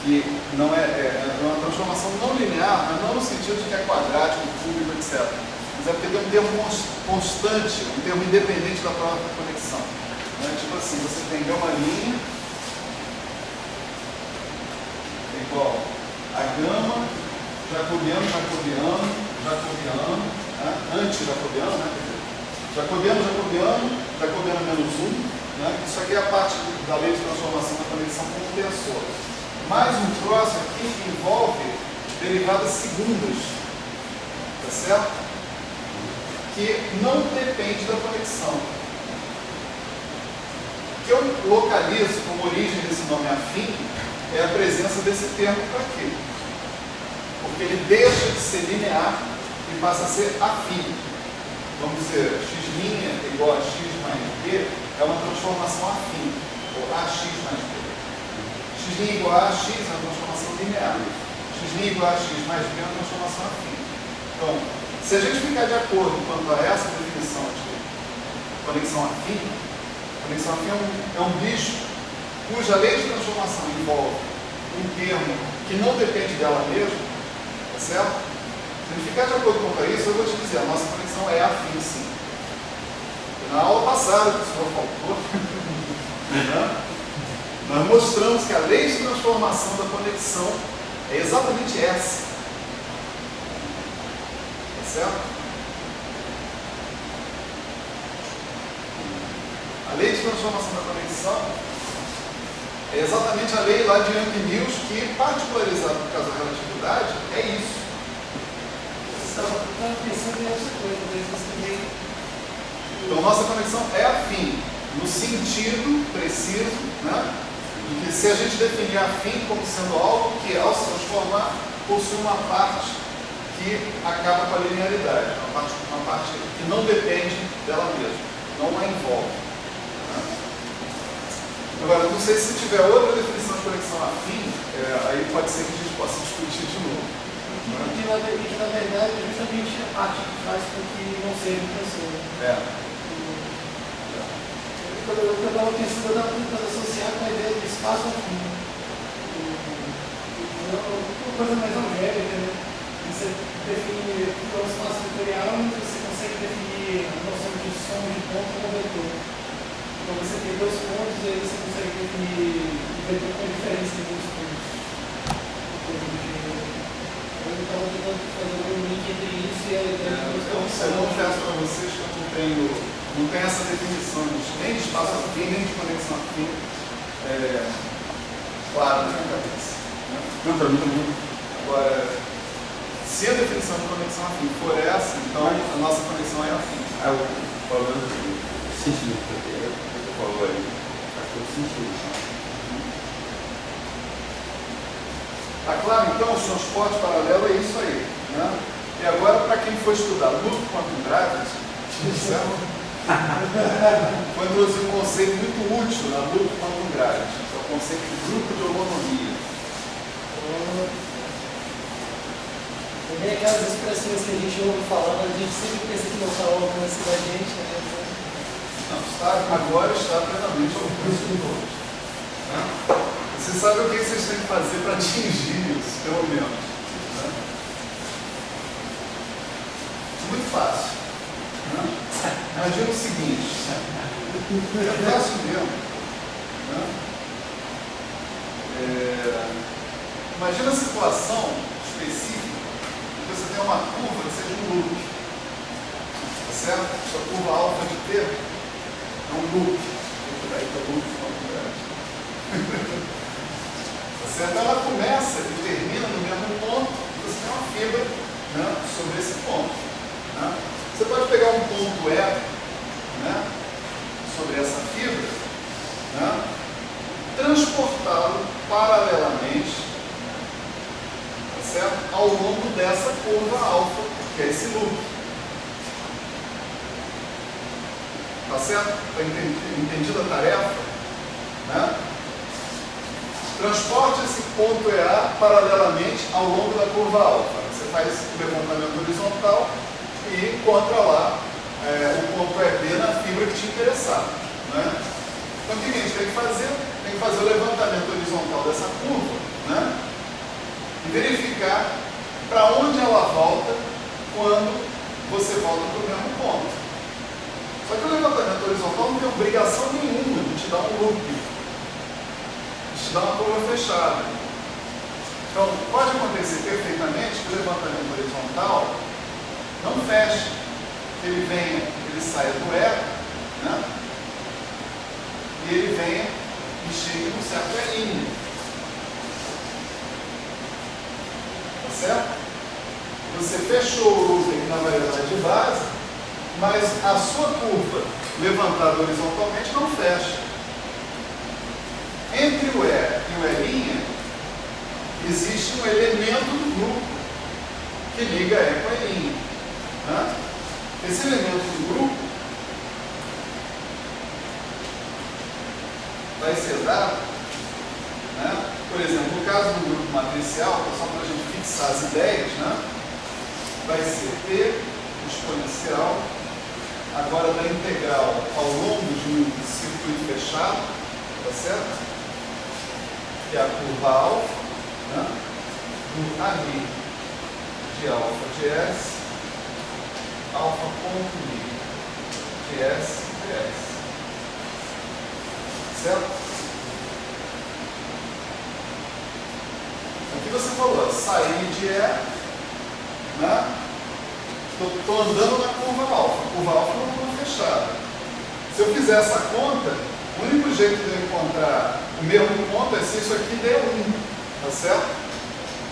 que não é uma transformação não linear, mas não no sentido de que é quadrático, cúbico, etc. Mas é porque tem um termo constante, um termo independente da própria conexão. Né? Tipo assim, você tem uma linha igual a gama, jacobiano, né? Anti-jacobiano, né? Jacobiano menos 1, né? Isso aqui é a parte da lei de transformação da conexão com o tensor. Mais um troço aqui que envolve derivadas segundas, tá certo? Que não depende da conexão. O que eu localizo como origem desse nome afim é a presença desse termo aqui. Porque ele deixa de ser linear e passa a ser afim. Vamos dizer, x' é igual a x mais b é uma transformação afim, ou ax mais b. X' igual a x é uma transformação linear. X' igual a x mais b é uma transformação afim. Então, se a gente ficar de acordo quanto a essa definição de conexão afim. Conexão afim é um bicho cuja lei de transformação envolve um termo que não depende dela mesma, tá certo? Se a gente ficar de acordo com isso, eu vou te dizer, a nossa conexão é afim, sim. Na aula passada, que o senhor faltou, né? Nós mostramos que a lei de transformação da conexão é exatamente essa. Tá certo? A lei de transformação da conexão é exatamente a lei lá de Young-Mills que, particularizada por causa da relatividade, é isso. Eu estava pensando em outra coisa, mas você também... Então, nossa conexão é afim, no sentido preciso, né? De que se a gente definir afim como sendo algo que, ao se transformar, possui uma parte que acaba com a linearidade, uma parte que não depende dela mesma, não a envolve. Né? Agora, não sei se tiver outra definição de conexão afim, aí pode ser que a gente possa discutir de novo. Que na verdade é justamente a parte que faz com que não seja impressora. Quando eu estava pensando, eu estava tentando associar com a ideia de espaço afim. Uma coisa mais algébrica, né? Você define o espaço vetorial, mas você consegue definir a noção de soma de ponto como vetor. Então você tem dois pontos e aí você consegue definir o vetor com a diferença entre os pontos. Eu estava tentando fazer um link entre isso e a ideia dos pontos. Eu confesso para vocês que eu não tenho essa definição nem de espaço afim, nem de conexão afim clara na minha cabeça. Não, para mim também. Agora, se a definição de conexão afim for essa, então a nossa conexão é afim. O problema é sentido, porque você falou aí, faz todo sentido. Tá claro? Então, o transporte paralelo é isso aí. Né? E agora, para quem for estudar loop quantum gravity, foi introduzir um conceito muito útil na loop quantum gravity, que é o conceito de grupo de homonomia. Também aquelas expressões que a gente ouve falando, a gente sempre pensa que não está ao alcance da gente, né? Não, agora está plenamente ao alcance de todos. Você sabe o que vocês têm que fazer para atingir isso, pelo menos. Né? Muito fácil. Né? Imagina o seguinte, é fácil mesmo. Né? Imagina a situação específica em que você tem uma curva que seja um loop. Tá certo? Essa curva alfa de T é um loop. Vou tirar aí para o loop, tá certo? Ela começa e termina no mesmo ponto e você tem uma fibra, né, sobre esse ponto. Né? Você pode pegar um ponto E, né, sobre essa fibra, né, transportá-lo paralelamente, tá certo, ao longo dessa curva alfa, que é esse loop. Tá certo? Está entendida a tarefa? Né? Transporte esse ponto EA paralelamente ao longo da curva alfa. Você faz o levantamento horizontal e encontra lá o ponto EB na fibra que te interessar. Né? Então o que a gente tem que fazer? Tem que fazer o levantamento horizontal dessa curva, né? E verificar para onde ela volta quando você volta para o mesmo ponto. Só que o levantamento horizontal não tem obrigação nenhuma de te dar um loop, de te dar uma curva fechada. Então, pode acontecer perfeitamente que o levantamento horizontal não feche, que ele saia do E, né? E ele venha e chegue num certo E'. Tá certo? Você fechou o loop aqui na variedade de base, mas a sua curva levantada horizontalmente não fecha. Entre o E e o E', existe um elemento do grupo que liga E com E'. Né? Esse elemento do grupo vai ser dado, né? Por exemplo, no caso do grupo matricial, só para a gente fixar as ideias, né? Vai ser T exponencial agora da integral ao longo de um circuito fechado, tá certo? Que é a curva alfa, né? Do ali de alfa de S, alfa ponto mi de S de S. Certo? Aqui você falou, saí de E, né? Estou andando na curva alfa. A curva alfa é uma curva fechada. Se eu fizer essa conta, o único jeito de eu encontrar o mesmo ponto é se isso aqui der 1, tá certo?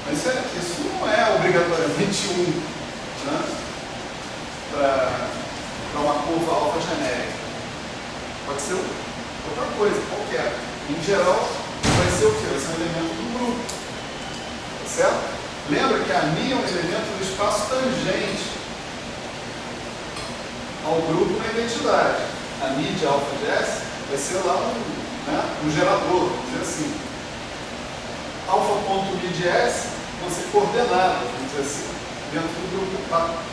Mas isso não é obrigatoriamente 1, né? Para uma curva alfa genérica. Pode ser outra coisa, qualquer. Em geral, vai ser o quê? Vai ser um elemento do grupo. Tá certo? Lembra que a Mi é um elemento do espaço tangente ao grupo na identidade. A Mi de alfa de S vai ser lá um gerador, vamos dizer assim. Alfa.mi de S vão ser coordenadas, vamos dizer assim, dentro do grupo,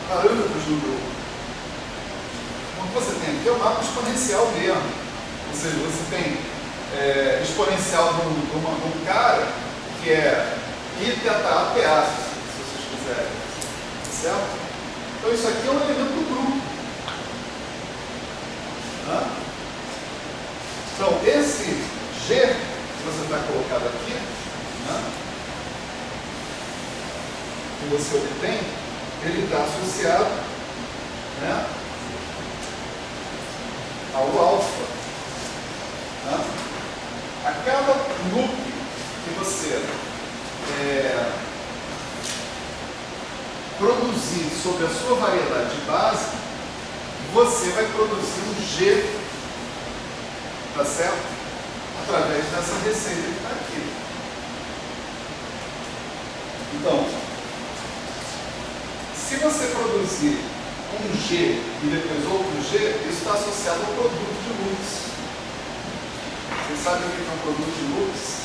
parâmetros do grupo. Então, o que você tem aqui é o mapa exponencial mesmo. Ou seja, você tem exponencial de um cara que é IθA, se vocês quiserem. Certo? Então isso aqui é um elemento do grupo. Tá? Então esse G que você está colocado aqui, né, que você obtém, ele está associado, né, ao alfa. Tá? A cada loop que você produzir sobre a sua variedade de base, você vai produzir um G, tá certo? Através dessa receita que está aqui. Então, se você produzir um G e depois outro G, isso está associado ao produto de loops. Vocês sabem o que é um produto de loops?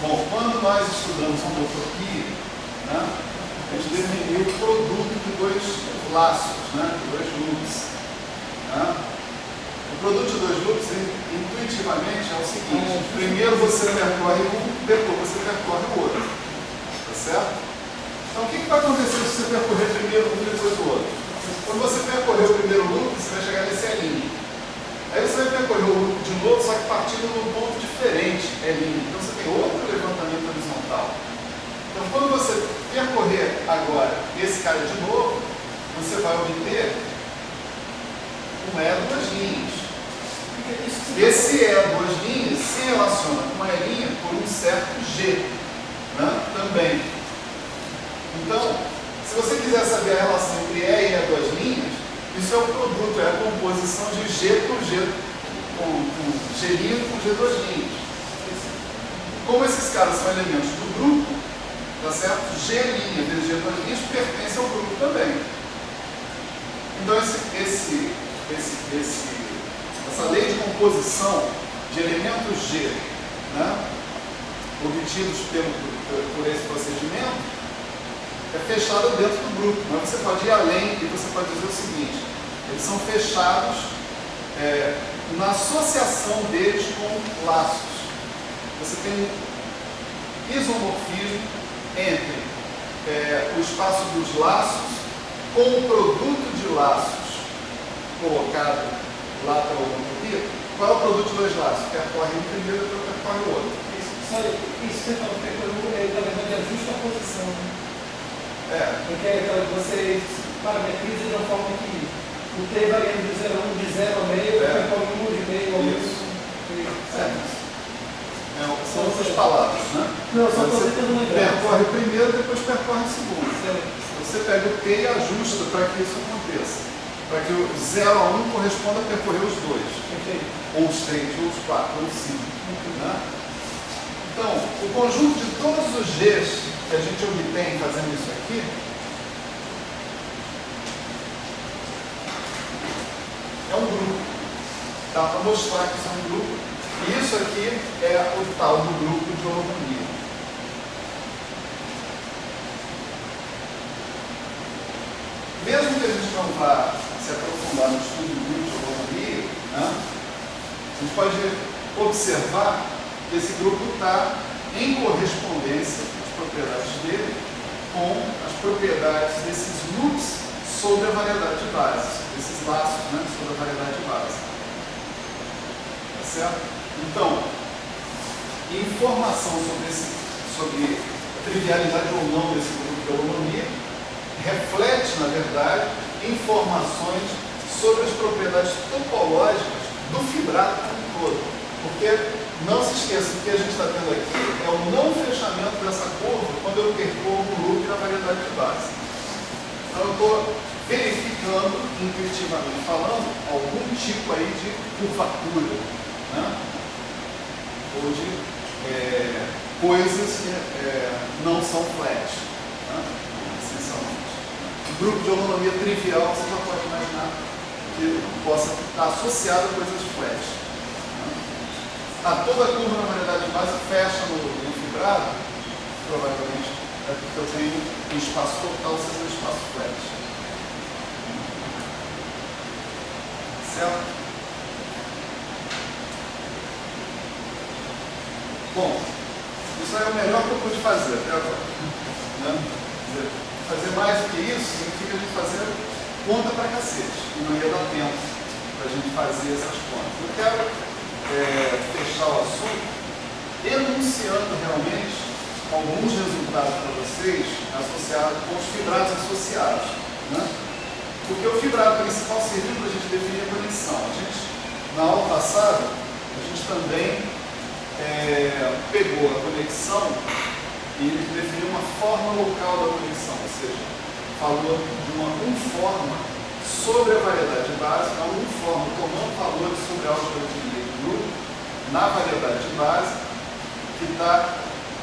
Bom, quando nós estudamos homotopia, né, a gente definiu o produto de dois laços, né, de dois loops. Né? O produto de dois loops, intuitivamente, é o seguinte: primeiro você percorre um, depois você percorre o outro. Tá certo? Então, o que vai acontecer se você percorrer primeiro um e depois o outro? Quando você percorrer o primeiro loop, você vai chegar nesse L'. Aí você vai percorrer o loop de novo, só que partindo de um ponto diferente, L'. Então você tem outro levantamento horizontal. Então quando você percorrer agora esse cara de novo, você vai obter um E duas linhas. Esse E duas linhas se relaciona com uma E' por um certo G, né, também. Então, se você quiser saber a relação entre E e duas linhas, isso é o produto, é a composição de G com G, com G' com G duas linhas. Como esses caras são elementos do grupo, tá certo? G' vezes G duas linhas pertence ao grupo também. Então essa lei de composição de elementos G, né, obtidos por esse procedimento, é fechada dentro do grupo, mas você pode ir além e você pode dizer o seguinte: eles são fechados na associação deles com laços. Você tem um isomorfismo entre o espaço dos laços com o produto de laços colocado lá para o homotopia. Qual é o produto de dois laços? Percorre um primeiro e depois percorre o outro. Isso você falou que na verdade é a justa posição. Porque você parametriza de uma forma que o T variando de 0 a 1, de 0 a meio, percorre 1 de meio ao meio. São outras palavras, né? Não, só você percorre o primeiro e depois percorre o segundo. Você pega o T e ajusta para que isso aconteça. Para que o 0 a 1 corresponda a percorrer os dois. Perfeito. Ou os 3, ou os 4, ou os 5. Né? Então, o conjunto de todos os Gs que a gente obtém fazendo isso aqui é um grupo. Dá para mostrar que isso é um grupo. E isso aqui é o tal do grupo de homotopia. Mesmo lá no estudo do grupo de holonomia, né, a gente pode observar que esse grupo está em correspondência, as propriedades dele, com as propriedades desses loops sobre a variedade de base, desses laços, né, sobre a variedade de base. Tá certo? Então, informação sobre a trivialidade ou não desse grupo de holonomia reflete, na verdade, informações sobre as propriedades topológicas do fibrado como um todo. Porque não se esqueça que o que a gente está tendo aqui é o não fechamento dessa curva quando eu percorro o loop na variedade de base. Então eu estou verificando, intuitivamente falando, algum tipo aí de curvatura, né? Ou de coisas que não são flat, né? Essencialmente. Um grupo de holonomia trivial, você já pode imaginar que possa estar associado a coisas flat. Toda a curva na variedade de base fecha no fibrado, provavelmente é porque eu tenho um espaço total sem um espaço flat. Certo? Bom, isso é o melhor que eu pude fazer até agora. Né? Fazer mais do que isso significa a gente fazer conta pra cacete. E não ia dar tempo para a gente fazer essas contas. Eu quero fechar o assunto enunciando realmente alguns resultados para vocês associados com os fibrados associados. Né? Porque o fibrado principal serviu para a gente definir a conexão. Na aula passada, a gente também pegou a conexão e definiu uma forma local da conexão, ou seja, falou de uma uniforma sobre a variedade de base, uma uniforma tomando valores sobre a álgebra de grupo na variedade de base, que está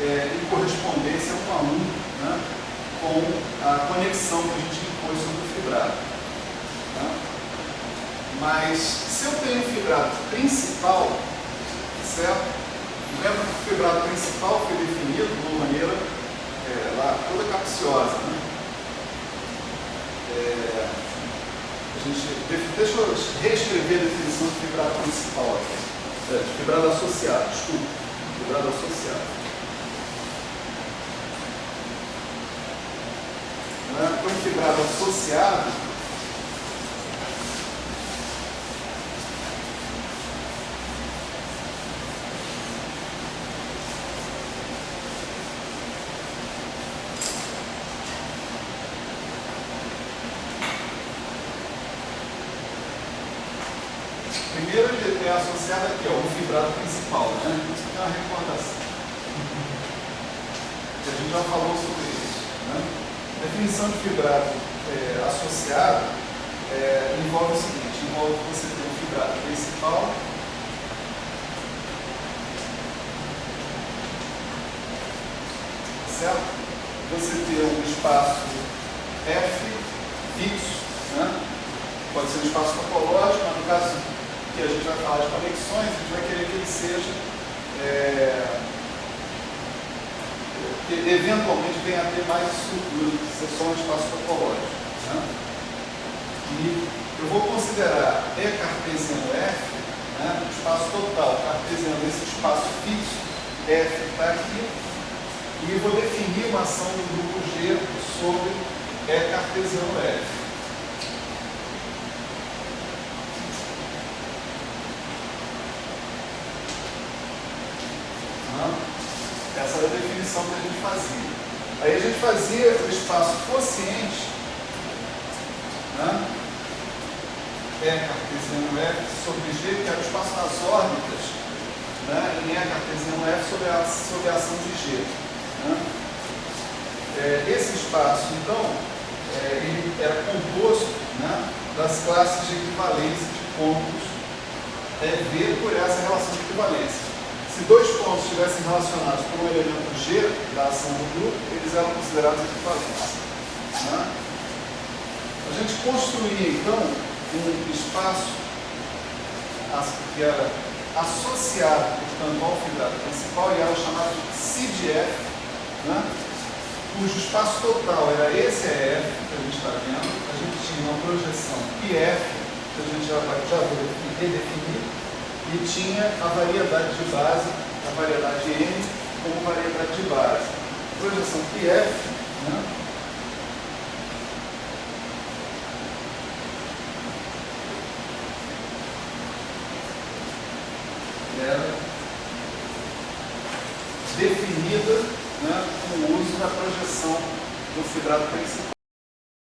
em correspondência 1 a 1, né, com a conexão que a gente impôs sobre o fibrado. Tá? Mas se eu tenho um fibrado principal, certo? Lembra que o fibrado principal foi definido de uma maneira lá toda capciosa, né? Deixa eu reescrever a definição de fibrado principal aqui. De fibrado associado, desculpa. Fibrado associado. Então, fibrado associado primeiro ele é associado aqui ao fibrado principal, né? Isso aqui é uma recordação. A gente já falou sobre isso. Né? A definição de fibrado associado envolve o seguinte: envolve você ter um fibrado principal certo? Você ter um espaço F fixo, né? Pode ser um espaço topológico, mas no caso que a gente vai falar de conexões, a gente vai querer que ele seja, que eventualmente venha a ter mais estrutura, que seja só um espaço topológico. Né? E eu vou considerar E cartesiano F, né, o espaço total cartesiano, esse espaço fixo F que está aqui, e vou definir uma ação do grupo G sobre E cartesiano F. Essa era a definição que a gente fazia. Aí a gente fazia o espaço quociente, né? E cartesiano F sobre G, que era o espaço das órbitas, né? Em E cartesiano F sobre a ação de G. Né? Esse espaço, então, ele era composto, né, das classes de equivalência de pontos V por essa relação de equivalência. Se dois pontos estivessem relacionados com o elemento G da ação do grupo, eles eram considerados equivalentes. Né? A gente construía, então, um espaço que era associado, portanto, ao fibrado principal e era chamado de CDF, né? Cujo espaço total era esse EF, que a gente está vendo. A gente tinha uma projeção PF que a gente já redefiniu, e tinha a variedade de base, a variedade N como variedade de base. Projeção PF, né? Era definida, né, com o uso da projeção do fibrado principal.